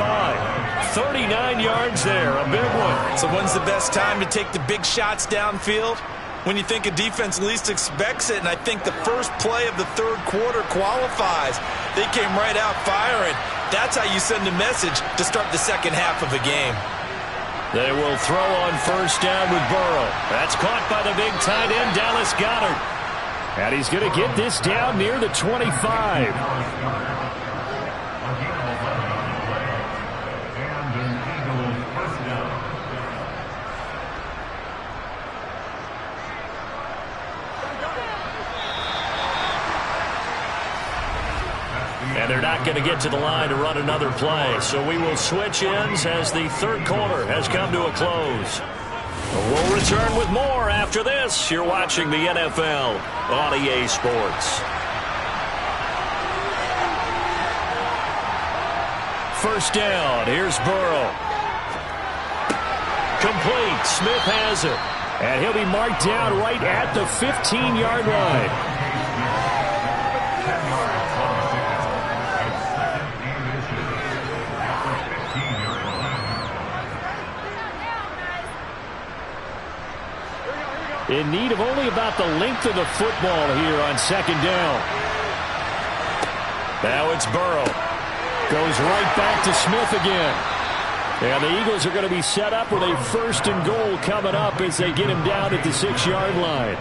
39 yards there, a big one. So when's the best time to take the big shots downfield? when you think a defense least expects it, and I think the first play of the third quarter qualifies. They came right out firing. That's how you send a message to start the second half of a game. They will throw on first down with Burrow. That's caught by the big tight end, Dallas Goedert. And he's going to get this down near the 25. And they're not going to get to the line to run another play. So we will switch ends as the third quarter has come to a close. We'll return with more after this. You're watching the NFL on EA Sports. First down. Here's Burrow. Complete. Smith has it. And he'll be marked down right at the 15-yard line. In need of only about the length of the football here on second down. Now it's Burrow. Goes right back to Smith again. And the Eagles are going to be set up with a first and goal coming up as they get him down at the 6-yard line.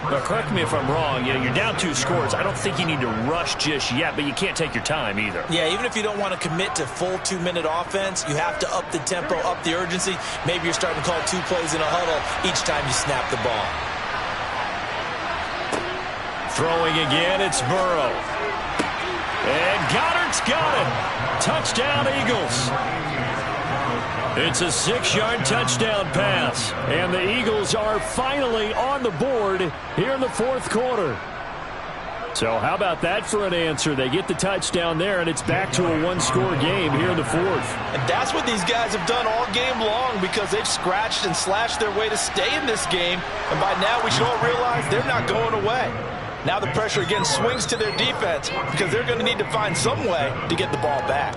Now, correct me if I'm wrong. You're down 2 scores. I don't think you need to rush just yet, but you can't take your time either. Yeah, even if you don't want to commit to full 2-minute offense, you have to up the tempo, up the urgency. Maybe you're starting to call 2 plays in a huddle each time you snap the ball. Throwing again, it's Burrow. And Goddard's got it. Touchdown, Eagles. It's a 6-yard touchdown pass. And the Eagles are finally on the board here in the fourth quarter. So how about that for an answer? They get the touchdown there, and it's back to a 1-score game here in the fourth. And that's what these guys have done all game long, because they've scratched and slashed their way to stay in this game. And by now we should all realize they're not going away. Now the pressure again swings to their defense, because they're going to need to find some way to get the ball back.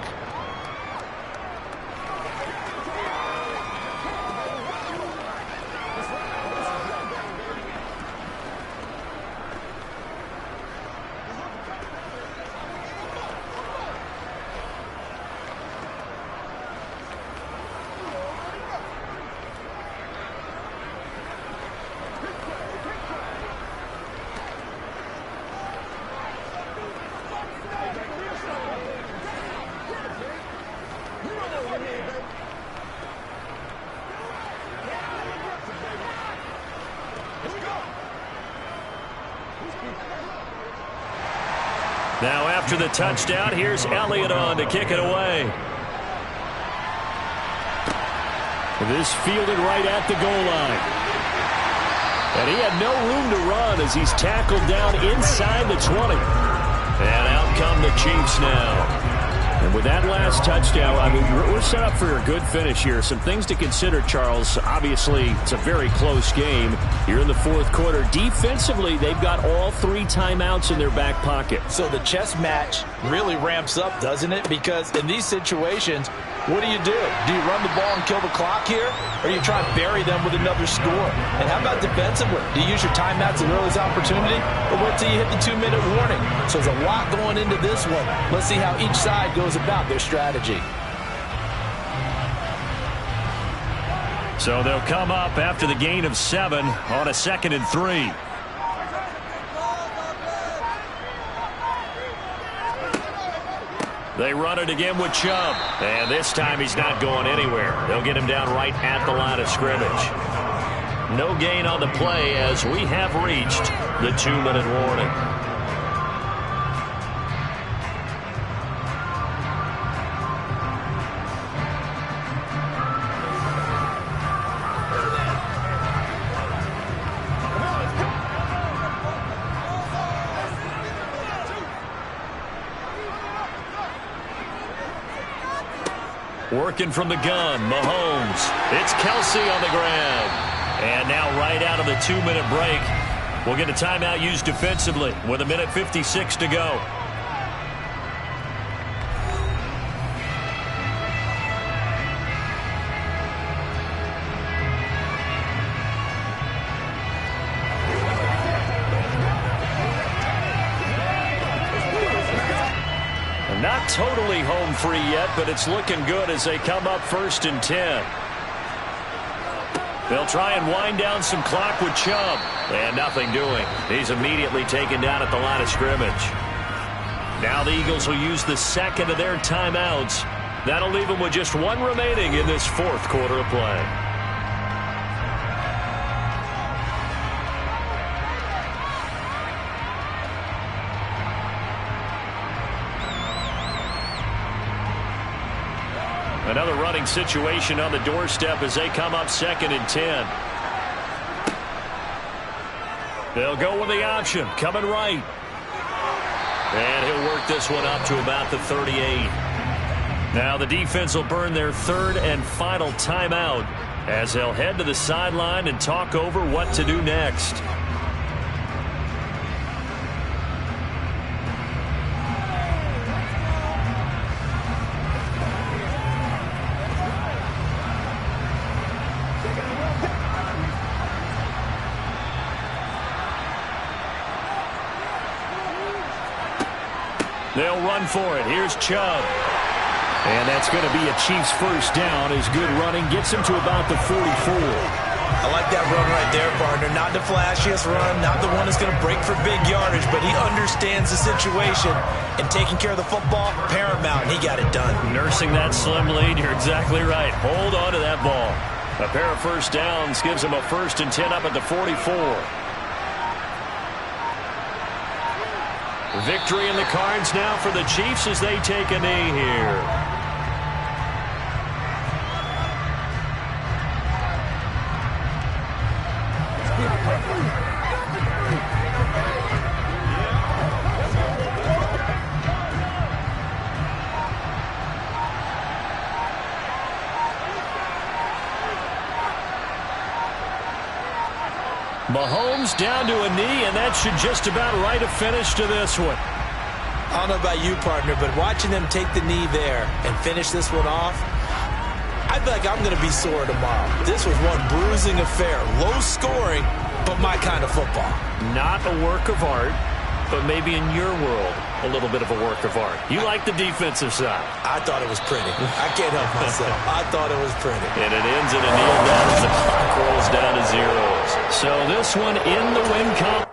Now after the touchdown, here's Elliott on to kick it away. This fielded right at the goal line. And he had no room to run as he's tackled down inside the 20. And out come the Chiefs now. And with that last touchdown, I mean, we're set up for a good finish here. Some things to consider, Charles. Obviously, it's a very close game here in the fourth quarter. Defensively, they've got all 3 timeouts in their back pocket. So the chess match really ramps up, doesn't it? Because in these situations, what do? Do you run the ball and kill the clock here? Or do you try and bury them with another score? And how about defensively? Do you use your timeouts at earliest opportunity? Or wait till you hit the 2-minute warning? So there's a lot going into this one. Let's see how each side goes about their strategy. So they'll come up after the gain of 7 on a 2nd and 3. They run it again with Chubb. And this time he's not going anywhere. They'll get him down right at the line of scrimmage. No gain on the play as we have reached the 2-minute warning. Working from the gun, Mahomes. It's Kelsey on the grab. And now right out of the 2-minute break, we'll get a timeout used defensively with 1:56 to go. totally home free yet, but it's looking good as they come up 1st and 10. They'll try and wind down some clock with Chubb. And nothing doing. He's immediately taken down at the line of scrimmage. Now the Eagles will use the second of their timeouts. That'll leave them with just one remaining in this 4th quarter of play. Another running situation on the doorstep as they come up 2nd and 10. They'll go with the option, coming right. And he'll work this one up to about the 38. Now the defense will burn their 3rd and final timeout as they'll head to the sideline and talk over what to do next. They'll run for it. Here's Chubb. And that's going to be a Chiefs first down as good running gets him to about the 44. I like that run right there, partner. Not the flashiest run, not the one that's going to break for big yardage, but he understands the situation, and taking care of the football, paramount, and he got it done. Nursing that slim lead, you're exactly right. Hold on to that ball. A pair of first downs gives him a 1st and 10 up at the 44. Victory in the cards now for the Chiefs as they take a knee here. Mahomes down to a knee, and that should just about write a finish to this one. I don't know about you, partner, but watching them take the knee there and finish this one off, I feel like I'm going to be sore tomorrow. This was one bruising affair. Low scoring, but my kind of football. Not a work of art, but maybe in your world, a little bit of a work of art. You like the defensive side. I thought it was pretty. I can't help myself. I thought it was pretty. And it ends in a kneel down as the clock rolls down to zeros. So this one in the win column.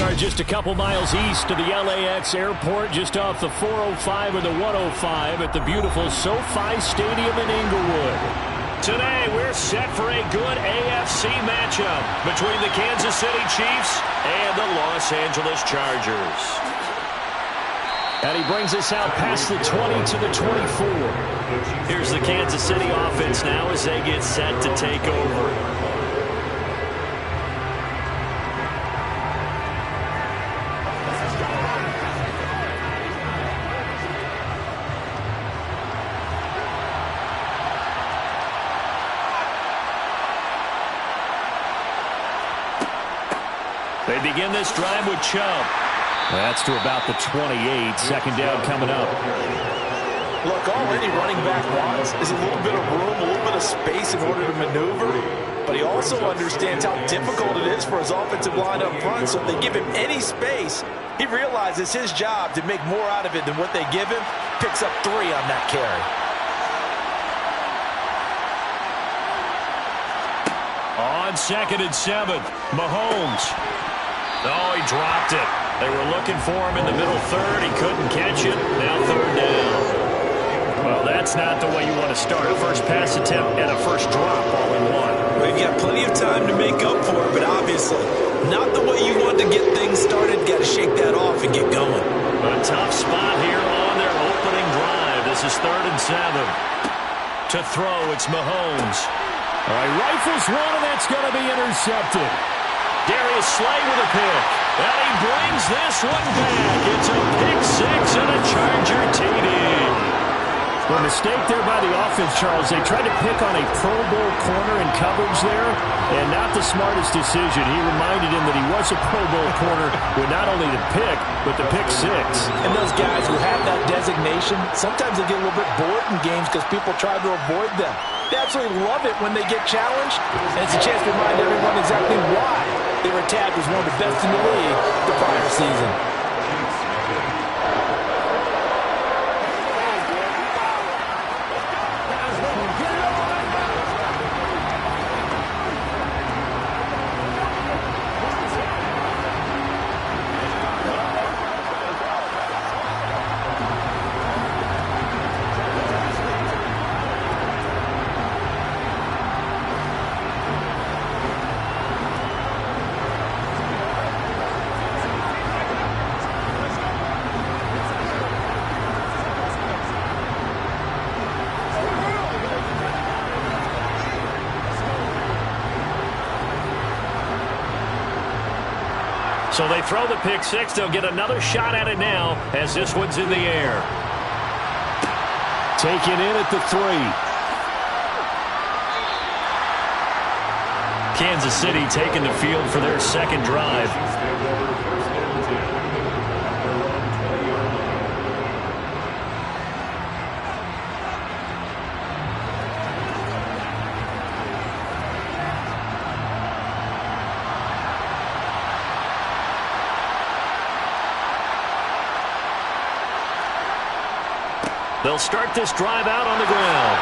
are just a couple miles east of the LAX airport, just off the 405 or the 105 at the beautiful SoFi Stadium in Inglewood. Today, we're set for a good AFC matchup between the Kansas City Chiefs and the Los Angeles Chargers. And he brings us out past the 20 to the 24. Here's the Kansas City offense now as they get set to take over. They begin this drive with Chubb. That's to about the 28. Second down coming up. Look, all any running back wants is a little bit of room, a little bit of space in order to maneuver. But he also understands how difficult it is for his offensive line up front. So if they give him any space, he realizes his job to make more out of it than what they give him. Picks up 3 on that carry. On 2nd and 7, Mahomes. Oh, he dropped it. They were looking for him in the middle third. He couldn't catch it. Now 3rd down. Well, that's not the way you want to start. A first pass attempt and a first drop all in one. Well, you've got plenty of time to make up for it, but obviously not the way you want to get things started. Got to shake that off and get going. A tough spot here on their opening drive. This is 3rd and 7. To throw, it's Mahomes. All right, rifles one, and that's going to be intercepted. Darius Slay with a pick. And he brings this one back. It's a pick 6 and a Charger TD. The mistake there by the offense, Charles. They tried to pick on a Pro Bowl corner in coverage there, and not the smartest decision. He reminded him that he was a Pro Bowl corner with not only the pick, but the pick 6. And those guys who have that designation, sometimes they get a little bit bored in games because people try to avoid them. They absolutely love it when they get challenged, and it's a chance to remind everyone exactly why they were tagged as one of the best in the league the prior season. So they throw the pick 6. They'll get another shot at it now as this one's in the air. Taken in at the 3. Kansas City taking the field for their second drive. They'll start this drive out on the ground.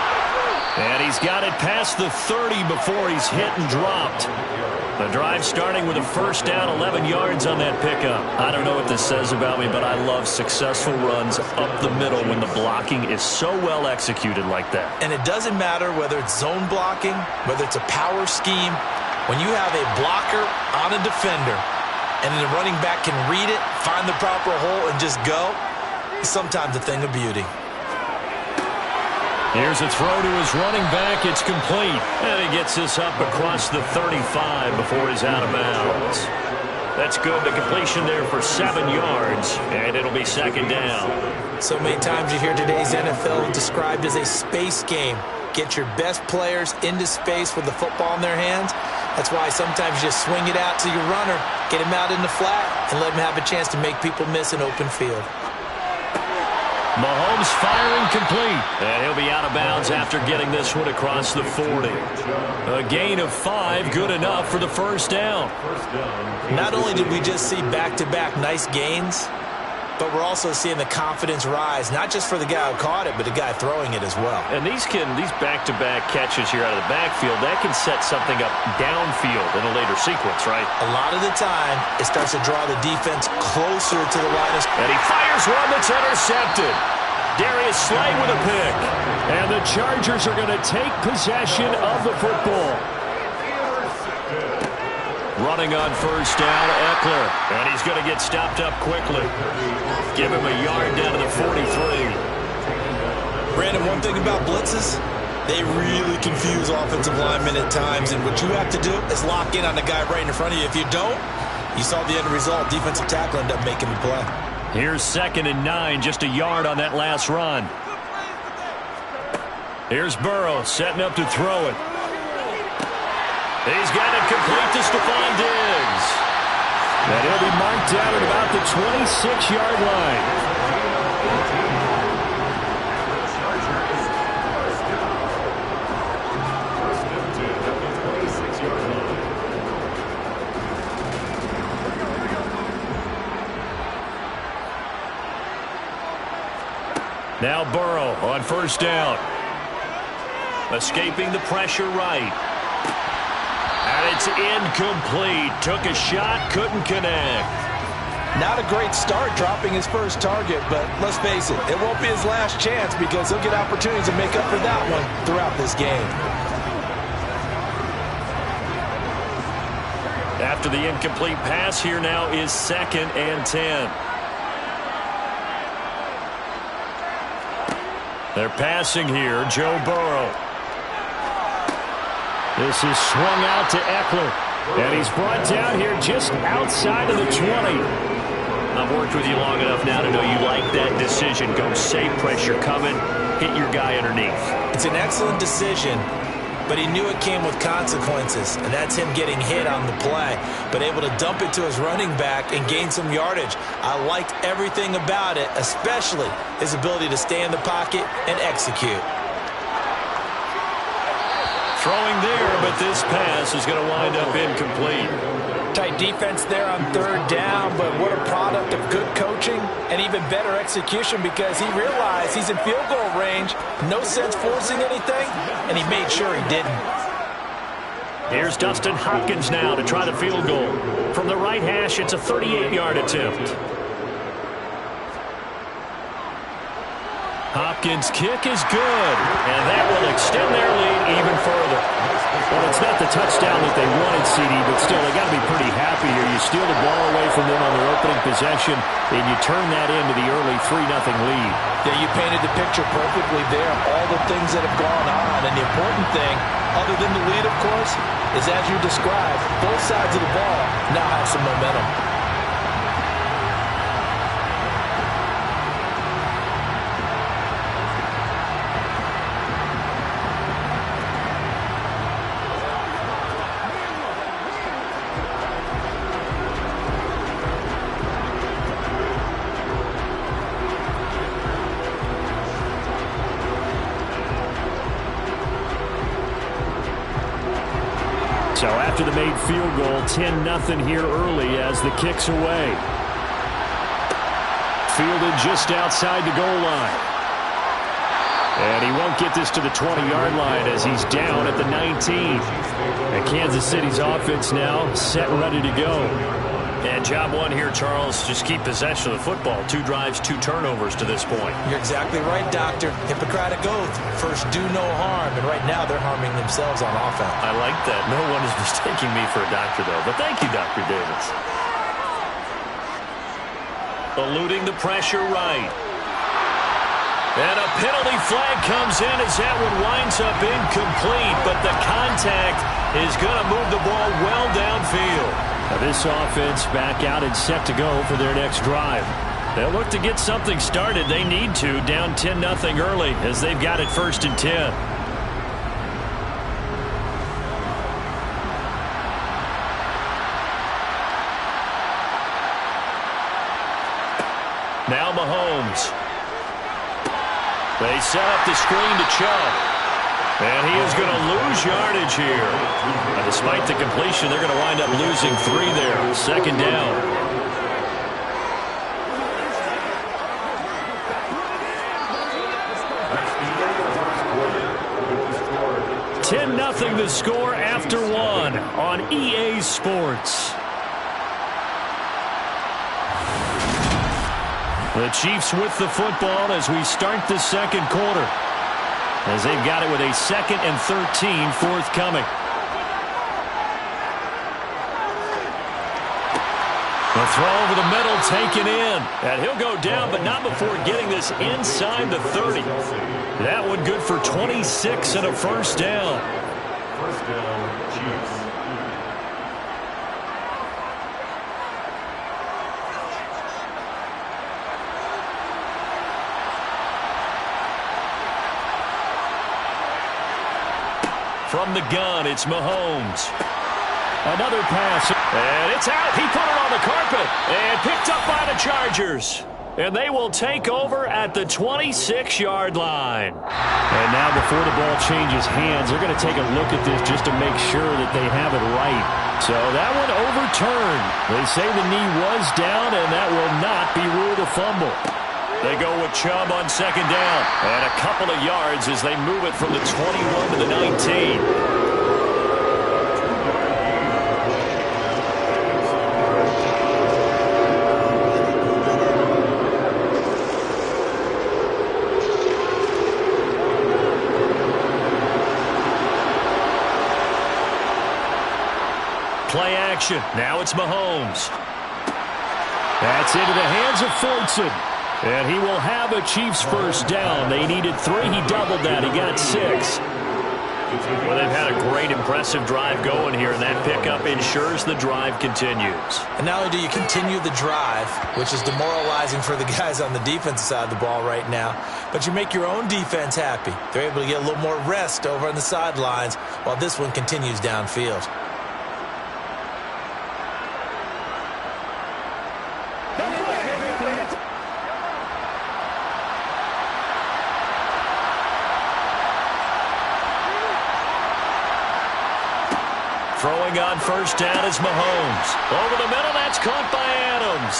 And he's got it past the 30 before he's hit and dropped. The drive starting with a first down, 11 yards on that pickup. I don't know what this says about me, but I love successful runs up the middle when the blocking is so well executed like that. And it doesn't matter whether it's zone blocking, whether it's a power scheme. When you have a blocker on a defender and the running back can read it, find the proper hole, and just go, it's sometimes a thing of beauty. Here's a throw to his running back. It's complete. And he gets this up across the 35 before he's out of bounds. That's good. The completion there for 7 yards. And it'll be second down. So many times you hear today's NFL described as a space game. Get your best players into space with the football in their hands. That's why sometimes you just swing it out to your runner, get him out in the flat, and let him have a chance to make people miss an open field. Mahomes firing complete. And he'll be out of bounds after getting this one across the 40. A gain of 5, good enough for the first down. Not only did we just see back-to-back nice gains, but we're also seeing the confidence rise, not just for the guy who caught it, but the guy throwing it as well. And these back-to-back catches here out of the backfield, that can set something up downfield in a later sequence, right? A lot of the time, it starts to draw the defense closer to the line. And he fires one that's intercepted. Darius Slay with a pick. And the Chargers are going to take possession of the football. Running on first down, Eckler. And he's going to get stopped up quickly. Give him a yard down to the 43. Brandon, one thing about blitzes, they really confuse offensive linemen at times. And what you have to do is lock in on the guy right in front of you. If you don't, you saw the end result. Defensive tackle ended up making the play. Here's 2nd and 9, just a yard on that last run. Here's Burrow setting up to throw it. He's got it complete to Stephon Diggs. And he'll be marked down at about the 26-yard line. Now Burrow on first down. Escaping the pressure right. And it's incomplete. Took a shot, couldn't connect. Not a great start dropping his first target, but let's face it, it won't be his last chance because he'll get opportunities to make up for that one throughout this game. After the incomplete pass, here now is 2nd and 10. They're passing here, Joe Burrow. This is swung out to Eckler. And he's brought down here just outside of the 20. I've worked with you long enough now to know you like that decision. Go safe, pressure coming, hit your guy underneath. It's an excellent decision, but he knew it came with consequences, and that's him getting hit on the play, but able to dump it to his running back and gain some yardage. I liked everything about it, especially his ability to stay in the pocket and execute. Throwing there, but this pass is going to wind up incomplete. Tight defense there on 3rd down, but what a product of good coaching and even better execution because he realized he's in field goal range. No sense forcing anything, and he made sure he didn't. Here's Dustin Hopkins now to try the field goal. From the right hash, it's a 38-yard attempt. Hopkins' kick is good, and that will extend their lead even further. Well, it's not the touchdown that they wanted, CD, but still, they got to be pretty happy here. You steal the ball away from them on their opening possession, and you turn that into the early 3-0 lead. Yeah, you painted the picture perfectly there. All the things that have gone on, and the important thing, other than the lead, of course, is as you described, both sides of the ball now have some momentum. So after the made field goal, 10-0 here early as the kick's away. Fielded just outside the goal line. And he won't get this to the 20-yard line as he's down at the 19. And Kansas City's offense now set and ready to go. And job one here, Charles, just keep possession of the football. 2 drives, 2 turnovers to this point. You're exactly right, Doctor. Hippocratic oath. First, do no harm. And right now, they're harming themselves on offense. I like that. No one is mistaking me for a doctor, though. But thank you, Dr. Davis. Eluding the pressure right. And a penalty flag comes in as that one winds up incomplete. But the contact is going to move the ball well downfield. Now this offense back out and set to go for their next drive. They'll look to get something started. They need to, down 10-0 early as they've got it 1st and 10. Now Mahomes. They set up the screen to Chubb. And he is going to lose yardage here. But despite the completion, they're going to wind up losing 3 there. 2nd down. 10-0 the score after one on EA Sports. The Chiefs with the football as we start the second quarter, as they've got it with a 2nd and 13 forthcoming. The throw over the middle taken in. And he'll go down, but not before getting this inside the 30. That one good for 26 and a first down. First down, Chiefs. From the gun, it's Mahomes. Another pass, and it's out. He put it on the carpet and picked up by the Chargers. And they will take over at the 26-yard line. And now before the ball changes hands, they're going to take a look at this just to make sure that they have it right. So that one overturned. They say the knee was down, and that will not be ruled a fumble. They go with Chubb on second down. And a couple of yards as they move it from the 21 to the 19. Play action. Now it's Mahomes. That's into the hands of Fortson. And he will have a Chiefs first down. They needed 3. He doubled that. He got 6. Well, they've had a great, impressive drive going here, and that pickup ensures the drive continues. And not only do you continue the drive, which is demoralizing for the guys on the defensive side of the ball right now, but you make your own defense happy. They're able to get a little more rest over on the sidelines while this one continues downfield. Throwing on first down is Mahomes. Over the middle, that's caught by Adams.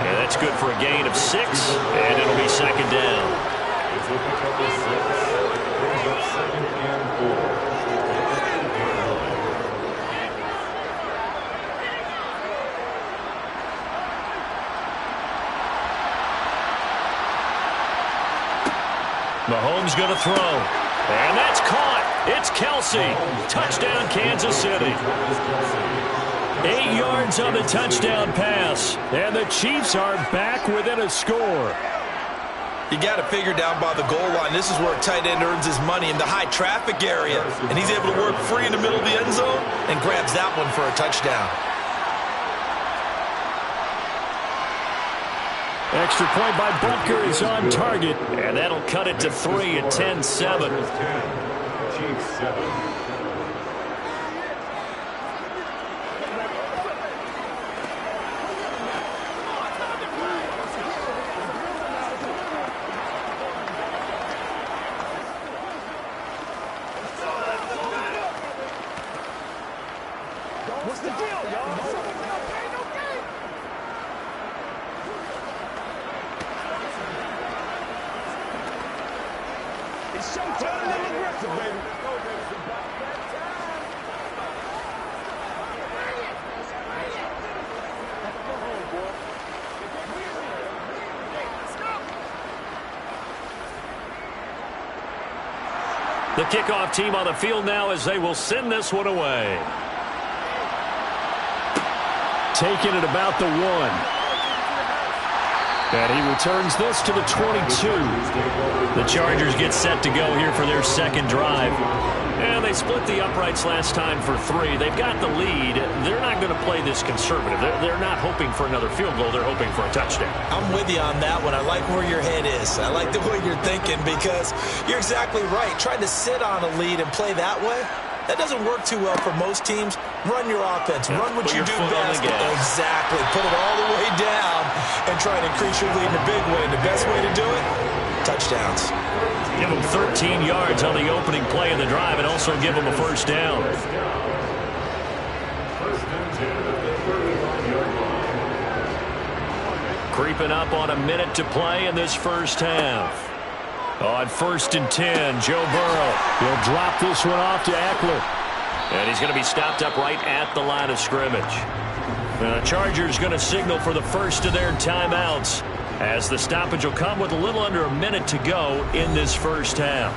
And that's good for a gain of 6, and it'll be second down. It's with the couple 6. Brings up 2nd and 4. Mahomes going to throw. And that's caught. It's Kelsey. Touchdown, Kansas City. 8 yards on the touchdown pass. And the Chiefs are back within a score. You got to figure down by the goal line. This is where a tight end earns his money, in the high traffic area. And he's able to work free in the middle of the end zone and grabs that one for a touchdown. Extra point by Butker is on target. And that'll cut it to 3 at 10-7. Chiefs 7. What's the deal, y'all? It's showtime. A little aggressive, baby. The kickoff team on the field now as they will send this one away. Taking it about the 1. And he returns this to the 22. The Chargers get set to go here for their second drive. And they split the uprights last time for 3. They've got the lead. They're not going to play this conservative. They're not hoping for another field goal. They're hoping for a touchdown. I'm with you on that one. I like where your head is. I like the way you're thinking because you're exactly right. Trying to sit on a lead and play that way, that doesn't work too well for most teams. Run your offense. Run what you do best. Exactly. Put it all the way down and try to increase your lead in a big way. And the best way to do it, touchdowns. Give them 13 yards on the opening play of the drive and also give them a first down. Creeping up on a minute to play in this first half. On 1st and 10, Joe Burrow. He'll drop this one off to Eckler. And he's going to be stopped up right at the line of scrimmage. The Chargers going to signal for the first of their timeouts, as the stoppage will come with a little under a minute to go in this first half.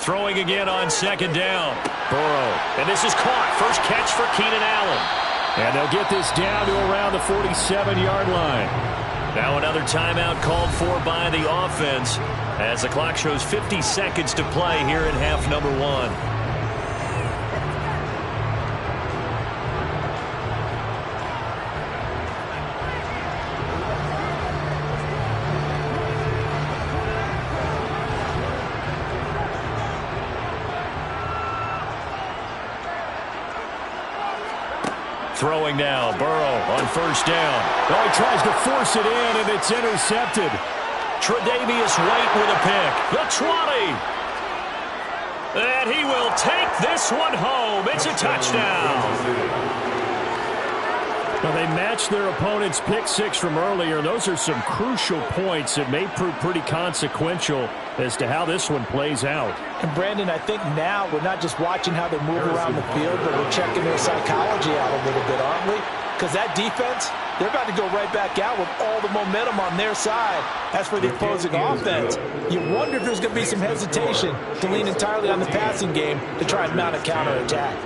Throwing again on 2nd down. Burrow. And this is caught. First catch for Keenan Allen. And they'll get this down to around the 47-yard line. Now another timeout called for by the offense, as the clock shows 50 seconds to play here in half number 1. Throwing now, Burrow on 1st down. Oh, he tries to force it in, and it's intercepted. Tre'Davious White with a pick. The 20. And he will take this one home. It's a touchdown. Well, they matched their opponent's pick 6 from earlier. Those are some crucial points that may prove pretty consequential as to how this one plays out. And Brandon, I think now we're not just watching how they move around the field, but we're checking their psychology out a little bit, aren't we? Because that defense, they're about to go right back out with all the momentum on their side. As for the opposing offense, you wonder if there's going to be some hesitation to lean entirely on the passing game to try and mount a counterattack.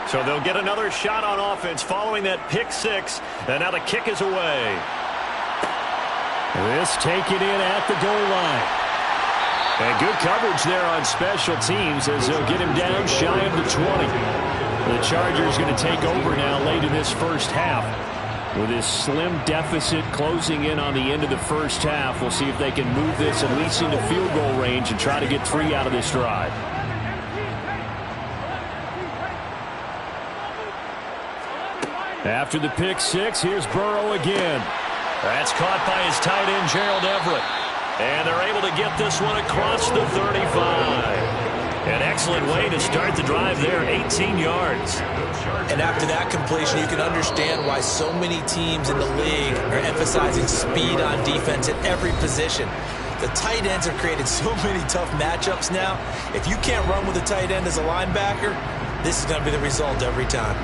So they'll get another shot on offense following that pick 6. And now the kick is away. This taken in at the goal line. And good coverage there on special teams as they'll get him down shy of the 20. The Chargers going to take over now late in this first half. With this slim deficit closing in on the end of the first half, we'll see if they can move this at least into field goal range and try to get 3 out of this drive. After the pick 6, here's Burrow again. That's caught by his tight end, Gerald Everett. And they're able to get this one across the 35. An excellent way to start the drive there, 18 yards. And after that completion, you can understand why so many teams in the league are emphasizing speed on defense at every position. The tight ends have created so many tough matchups now. If you can't run with a tight end as a linebacker, this is going to be the result every time.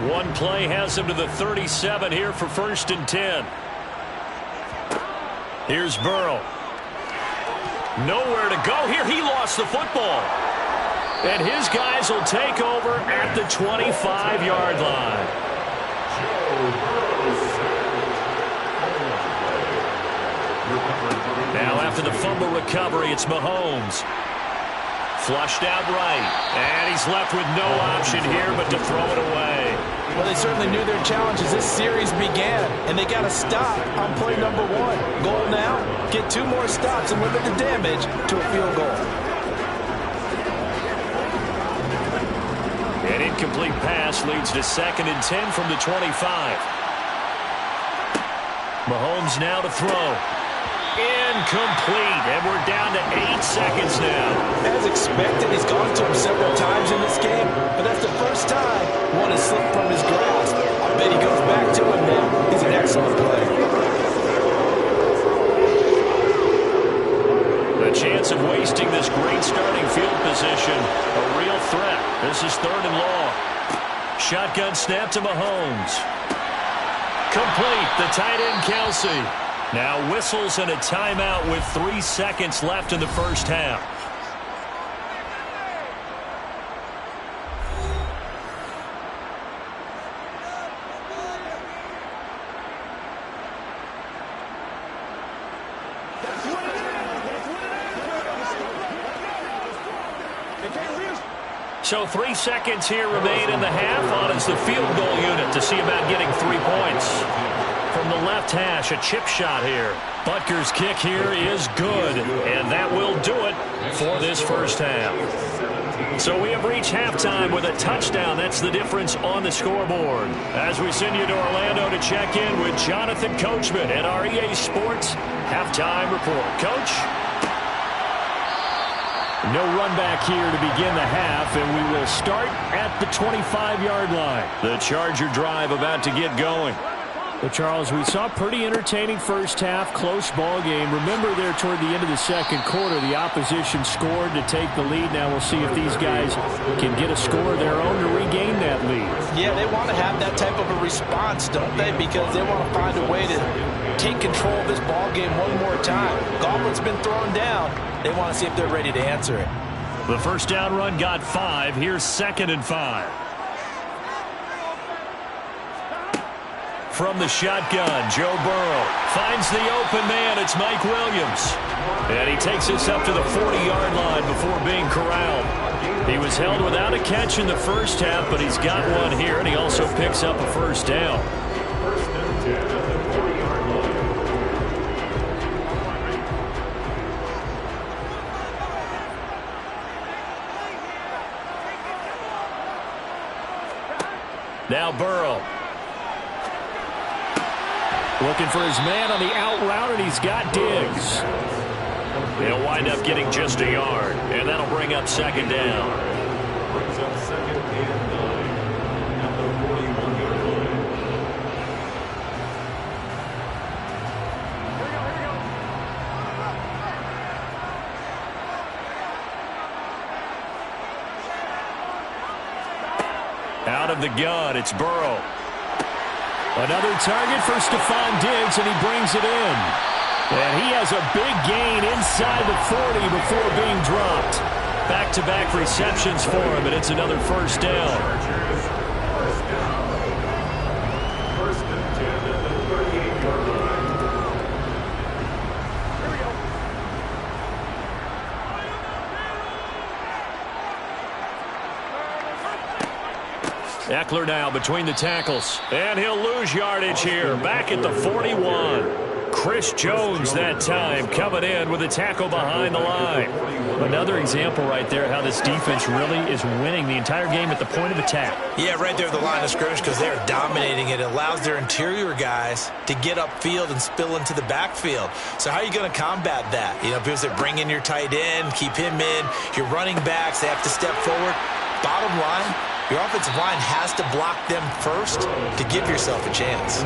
One play has him to the 37 here for 1st and 10. Here's Burrow. Nowhere to go here. He lost the football. And his guys will take over at the 25-yard line. Now after the fumble recovery, it's Mahomes. Flushed out right. And he's left with no option here but to throw it away. Well, they certainly knew their challenge as this series began, and they got to stop on play number 1. Goal now, get 2 more stops and limit the damage to a field goal. An incomplete pass leads to 2nd and 10 from the 25. Mahomes now to throw. Incomplete, and we're down to 8 seconds now. As expected, he's gone to him several times in this game, but that's the first time one has slipped from his grasp. I bet he goes back to him now. He's an excellent player. The chance of wasting this great starting field position. A real threat. This is 3rd and long. Shotgun snap to Mahomes. Complete. The tight end, Kelsey. Now whistles and a timeout with 3 seconds left in the first half. So 3 seconds here remain in the half. On is the field goal unit to see about getting 3 points. From the left hash, a chip shot here. Butker's kick here is good, and that will do it for this first half. So we have reached halftime with a touchdown. That's the difference on the scoreboard. As we send you to Orlando to check in with Jonathan Coachman at our EA Sports Halftime Report. Coach? No run back here to begin the half, and we will start at the 25-yard line. The Charger drive about to get going. Well, Charles, we saw pretty entertaining first half, close ball game. Remember there toward the end of the second quarter, the opposition scored to take the lead. Now we'll see if these guys can get a score of their own to regain that lead. Yeah, they want to have that type of a response, don't they? Because they want to find a way to take control of this ball game one more time. Gauntlet's been thrown down. They want to see if they're ready to answer it. The first down run got 5. Here's 2nd and 5. From the shotgun, Joe Burrow finds the open man. It's Mike Williams. And he takes us up to the 40-yard line before being corralled. He was held without a catch in the first half, but he's got one here, and he also picks up a first down. Now Burrow. Looking for his man on the out route, and he's got Diggs. He'll wind up getting just a yard, and that'll bring up 2nd down. Brings up 2nd and 9 at the 41-yard line. Out of the gun, it's Burrow. Another target for Stephon Diggs, and he brings it in. And he has a big gain inside the 40 before being dropped. Back-to-back receptions for him, and it's another first down. First and 10 at the 38-yard line. Eckler now between the tackles, and he'll lose yardage here. Back at the 41. Chris Jones that time coming in with a tackle behind the line. Another example right there how this defense really is winning the entire game at the point of attack. Yeah, right there at the line of scrimmage because they're dominating it. It allows their interior guys to get upfield and spill into the backfield. So how are you going to combat that? You know, people say bring in your tight end, keep him in. Your running backs, they have to step forward. Bottom line, your offensive line has to block them first to give yourself a chance.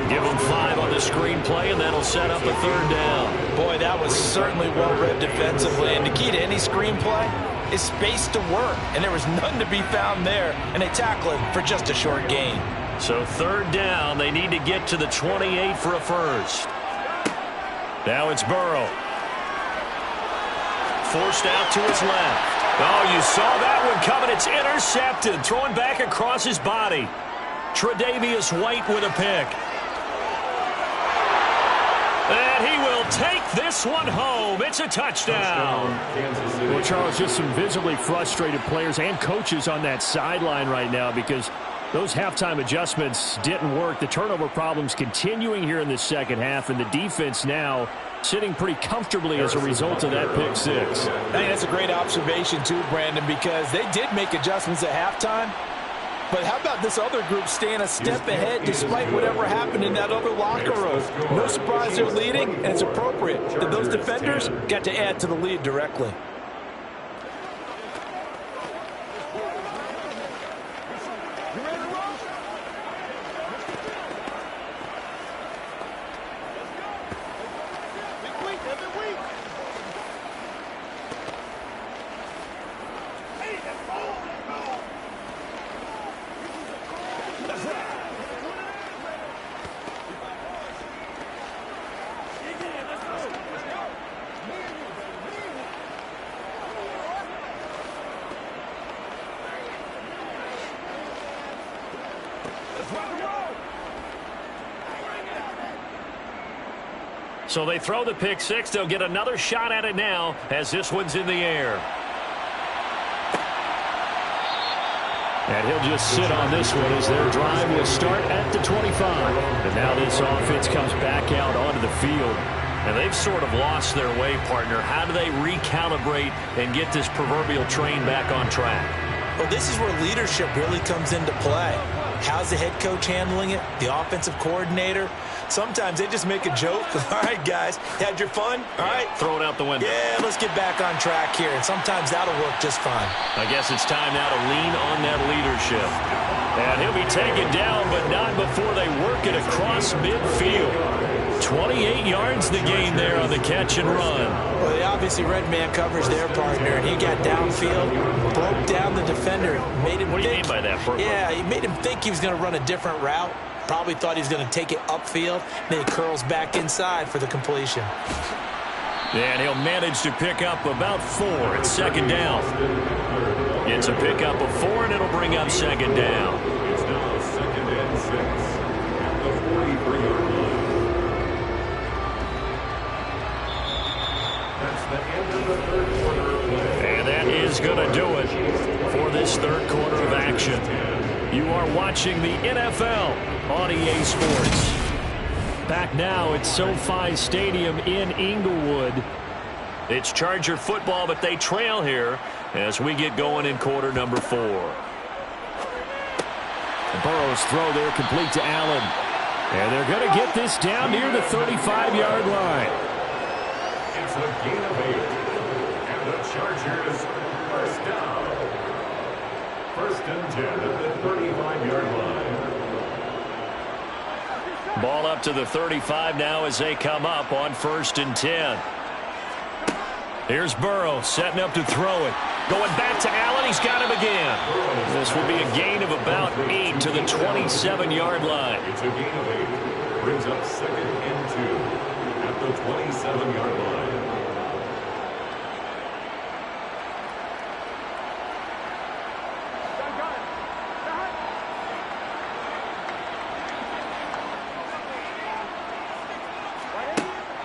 Give them 5 on the screenplay, and that'll set up a 3rd down. Boy, that was certainly well-read defensively. And the key to any screenplay is space to work. And there was none to be found there. And they tackle it for just a short gain. So 3rd down, they need to get to the 28 for a first. Now it's Burrow. Forced out to his left. Oh, you saw that one coming. It's intercepted. Throwing back across his body. Tre'Davious White with a pick. And he will take this one home. It's a touchdown. Well, Charles, just some visibly frustrated players and coaches on that sideline right now because those halftime adjustments didn't work. The turnover problems continuing here in the second half, and the defense now sitting pretty comfortably as a result of that pick six. I think that's a great observation too, Brandon, because they did make adjustments at halftime. But how about this other group staying a step ahead despite whatever happened in that other locker room? No surprise they're leading, and it's appropriate that those defenders got to add to the lead directly. So they throw the pick six. They'll get another shot at it now as this one's in the air. And he'll just sit on this one as their drive will start at the 25. And now this offense comes back out onto the field. And they've sort of lost their way, partner. How do they recalibrate and get this proverbial train back on track? Well, this is where leadership really comes into play. How's the head coach handling it? The offensive coordinator? Sometimes they just make a joke. All right, guys, had your fun? All right. Throw it out the window. Yeah, let's get back on track here. And sometimes that'll work just fine. I guess it's time now to lean on that leadership. And he'll be taken down, but not before they work it across midfield. 28 yards the gain there on the catch and run. Well, they obviously read man coverage their partner, and he got downfield, broke down the defender, made him What do you think, mean by that, Brooke? Yeah, he made him think he was going to run a different route. Probably thought he was going to take it upfield. Then he curls back inside for the completion. And he'll manage to pick up about 4 at second down. It's a pickup of 4, and it'll bring up second down. It's now 2nd and 6 at the 43-yard line. That's the end of the third quarter of play. And that is going to do it for this third quarter of action. You are watching the NFL on EA Sports. Back now at SoFi Stadium in Inglewood. It's Charger football, but they trail here as we get going in quarter number 4. Burrow's throw there complete to Allen. And they're going to get this down near the 35-yard line. It's a gain of 8. And the Chargers first down. 1st and 10 at the 35-yard line. Ball up to the 35 now as they come up on 1st and 10. Here's Burrow setting up to throw it. Going back to Allen. He's got him again. This will be a gain of about 8 to the 27-yard line. It's a gain of 8. Brings up 2nd and 2 at the 27-yard line.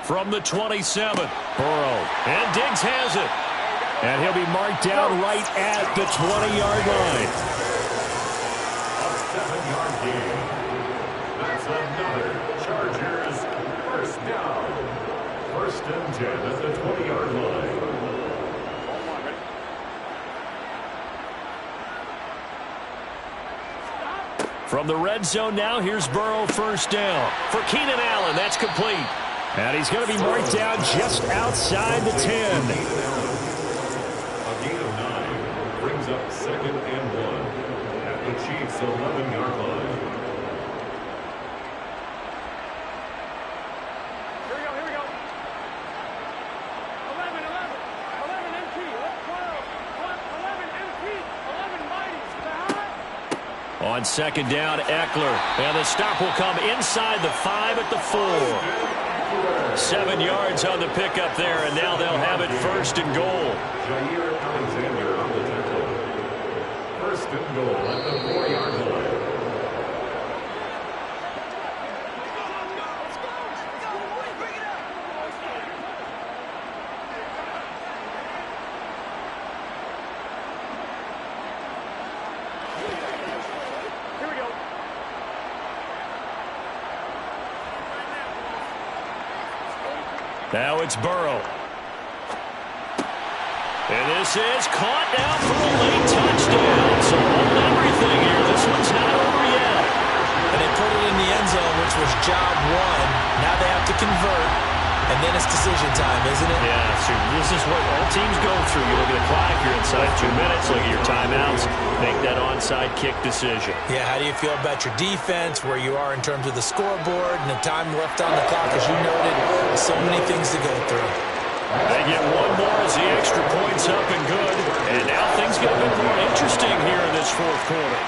From the 27, Burrow. And Diggs has it. And he'll be marked down right at the 20-yard line. A 7-yard gain. That's another Chargers first down. 1st and 10 at the 20-yard line. From the red zone now, here's Burrow first down. For Keenan Allen, that's complete. And he's going to be marked down just outside the 10. A gain of 9 brings up 2nd and 1 at the Chiefs' 11-yard line. Here we go. 11 MT, 11 MT, 11 mighty. On second down, Eckler. And the stop will come inside the 5 at the 4. 7 yards on the pickup there, and now they'll have it 1st and goal. Jair Alexander on the tackle. 1st and goal at the 4-yard line. Here we go. Now it's Burrow. And this is caught now for a late touchdown. So hold everything here. This one's not over yet. And they put it in the end zone, which was job 1. Now they have to convert, and then it's decision time, isn't it? Yeah, so this is what all teams go through. You look at the clock, you're inside 2 minutes, look at your timeouts, make that onside kick decision. Yeah, how do you feel about your defense, where you are in terms of the scoreboard, and the time left on the clock, as you noted? So many things to go through. They get one more as the extra point's up and good. And now things get a bit more interesting here in this fourth quarter.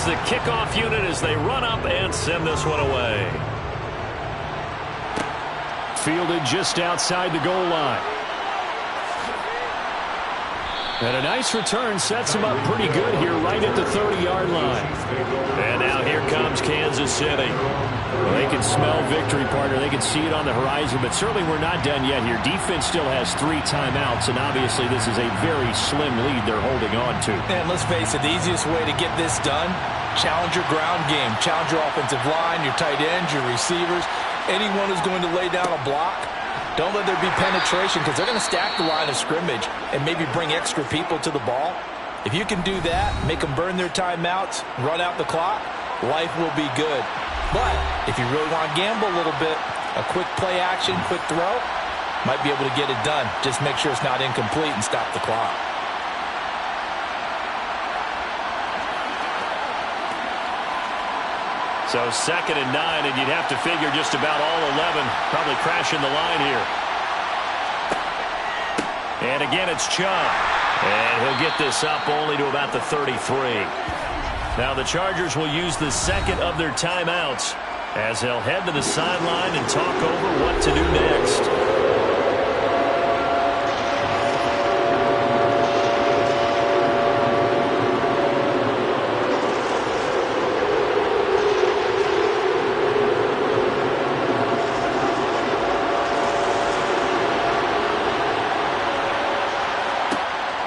the kickoff unit as they run up and send this one away. Fielded just outside the goal line. And a nice return sets him up pretty good here right at the 30-yard line. And now here comes Kansas City. Well, they can smell victory, partner. They can see it on the horizon, but certainly we're not done yet here. Defense still has 3 timeouts, and obviously this is a very slim lead they're holding on to. And let's face it, the easiest way to get this done, challenge your ground game. Challenge your offensive line, your tight ends, your receivers, anyone who's going to lay down a block. Don't let there be penetration because they're going to stack the line of scrimmage and maybe bring extra people to the ball. If you can do that, make them burn their timeouts, run out the clock, life will be good. But if you really want to gamble a little bit, a quick play action, quick throw, might be able to get it done. Just make sure it's not incomplete and stop the clock. So 2nd and 9, and you'd have to figure just about all 11 probably crashing the line here. And again, it's Chubb. And he'll get this up only to about the 33. Now the Chargers will use the second of their timeouts as they'll head to the sideline and talk over what to do next.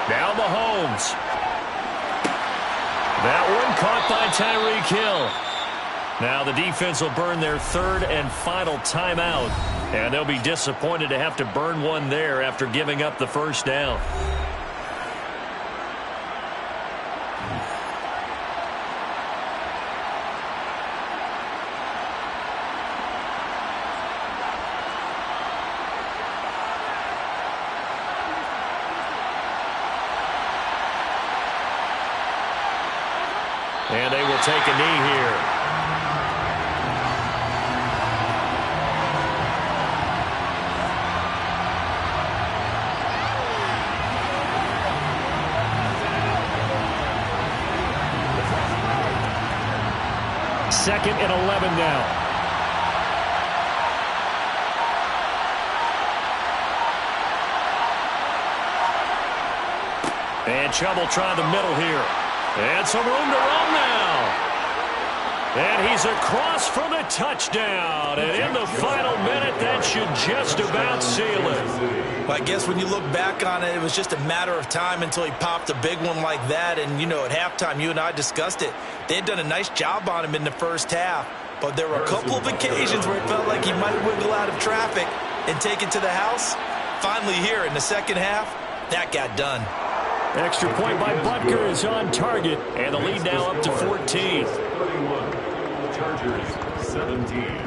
Now Mahomes. That one caught by Tyreek Hill. Now the defense will burn their 3rd and final timeout. And they'll be disappointed to have to burn one there after giving up the first down. And they will take a knee here. Second and 11 now. And Chubb will try the middle here. And some room to run now. And he's across for the touchdown. And in the final minute, that should just about seal it. Well, I guess when you look back on it, it was just a matter of time until he popped a big one like that. And, you know, at halftime, you and I discussed it. They had done a nice job on him in the first half. But there were a couple of occasions where it felt like he might wiggle out of traffic and take it to the house. Finally here in the second half, that got done. Extra point by Butker is on target. And the lead now up to 14. 31. Chargers 17.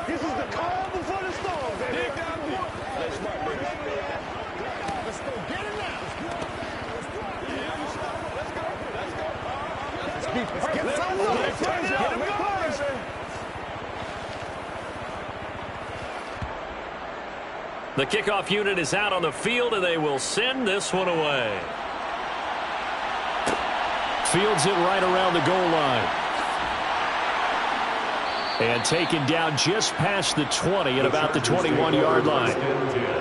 This is the calm before the storm. Dig down deep. Let's go get it now. Let's go. Get some love. Get him going. The kickoff unit is out on the field, and they will send this one away. Fields it right around the goal line. And taken down just past the 20 at about the 21-yard line.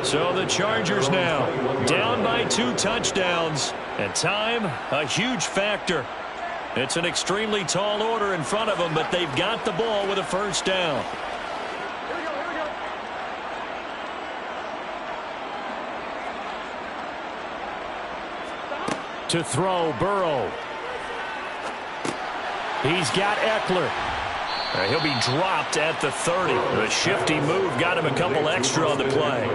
So the Chargers now down by 2 touchdowns. And time, a huge factor. It's an extremely tall order in front of them, but they've got the ball with a first down. To throw, Burrow. He's got Eckler. He'll be dropped at the 30. The shifty move got him a couple extra on the play.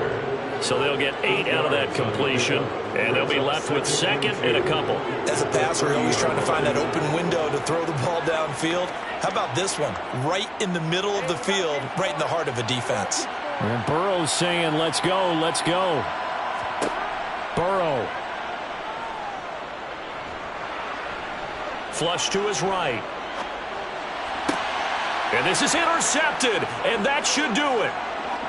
So they'll get 8 out of that completion, and they'll be left with 2nd and a couple. As a passer, you're always trying to find that open window to throw the ball downfield. How about this one? Right in the middle of the field, right in the heart of a defense. And Burrow's saying, let's go, let's go. Burrow. Flush to his right. And this is intercepted, and that should do it.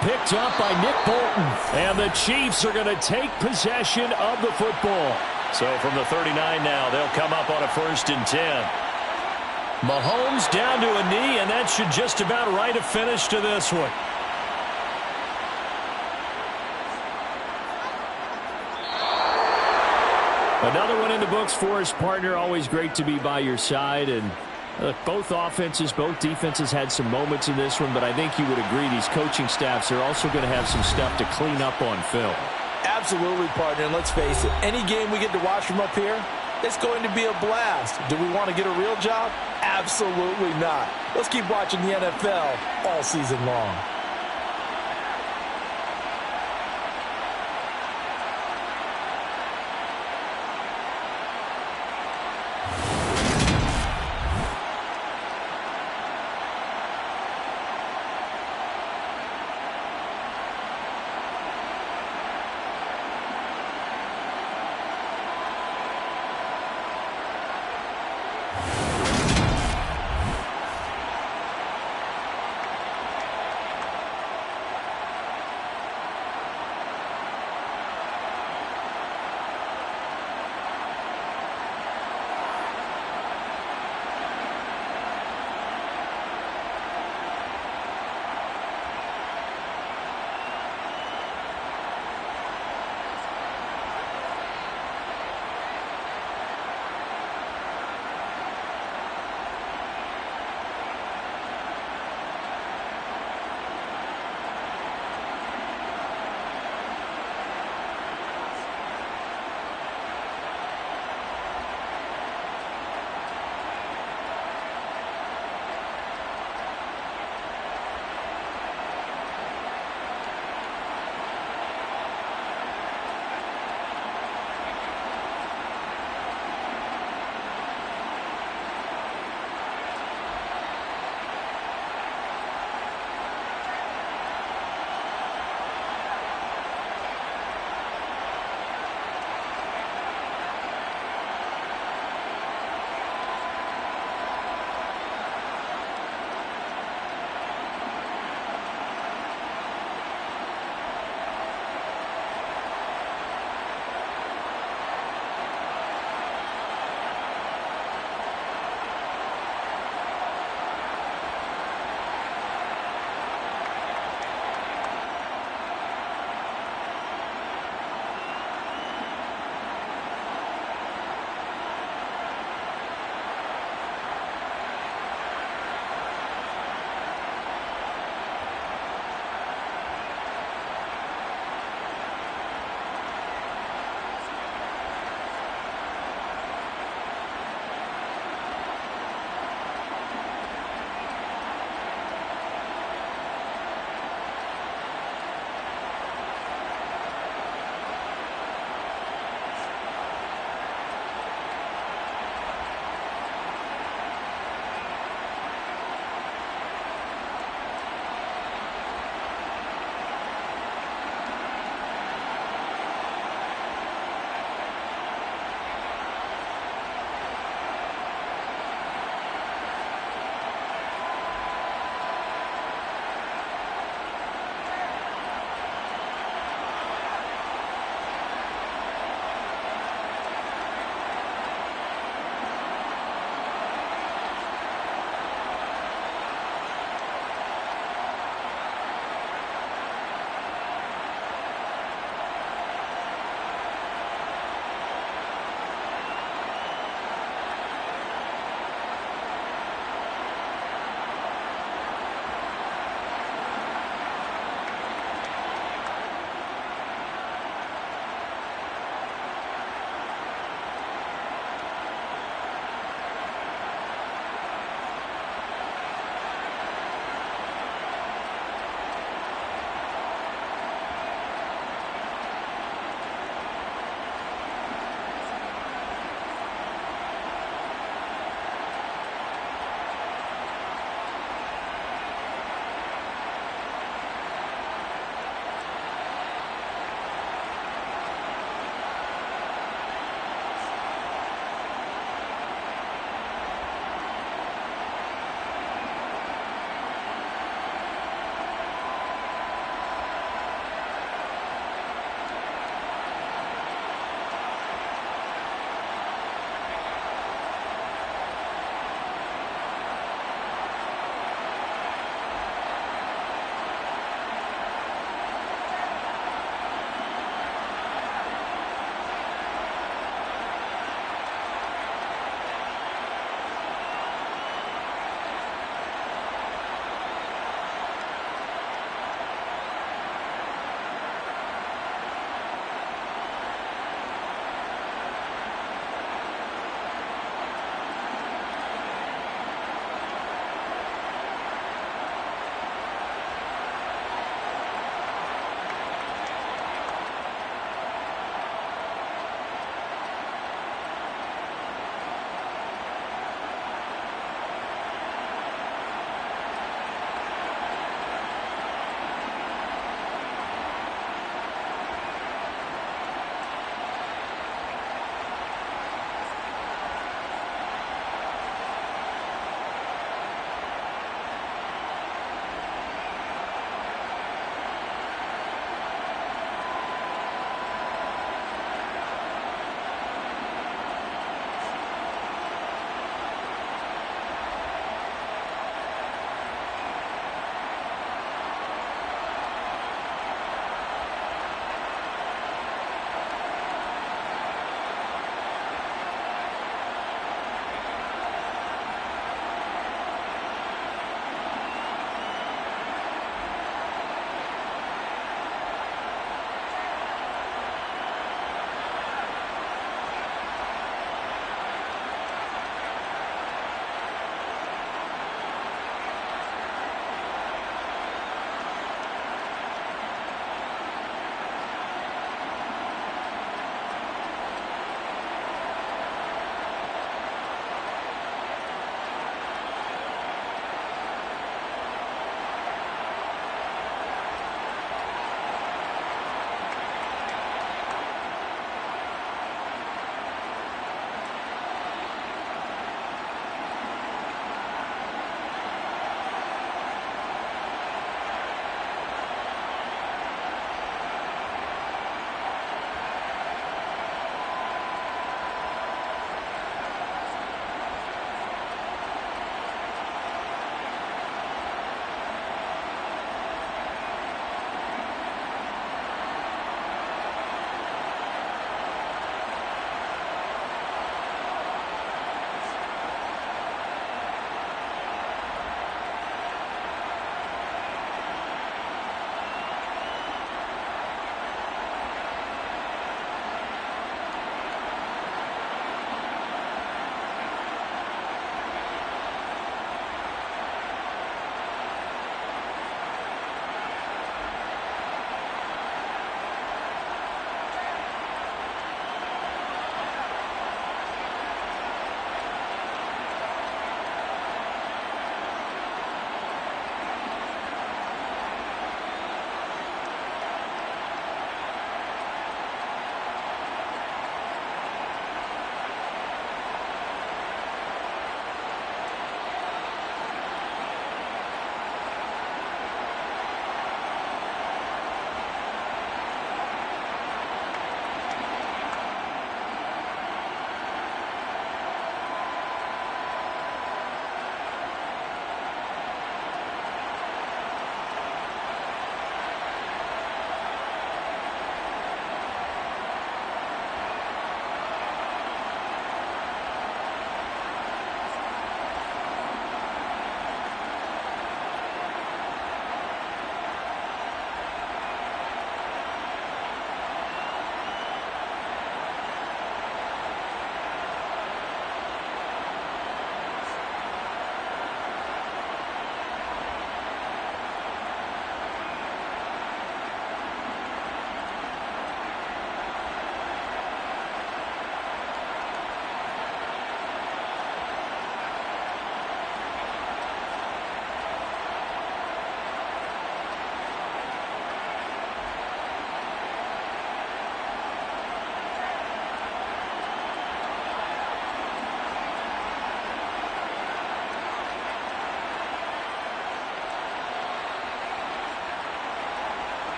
Picked up by Nick Bolton. And the Chiefs are going to take possession of the football. So from the 39 now, they'll come up on a 1st and 10. Mahomes down to a knee, and that should just about write a finish to this one. Another one in the books for his partner. Always great to be by your side. And both offenses, both defenses had some moments in this one, but I think you would agree these coaching staffs are also going to have some stuff to clean up on film. Absolutely, partner. And let's face it, any game we get to watch from up here, it's going to be a blast. Do we want to get a real job? Absolutely not. Let's keep watching the NFL all season long.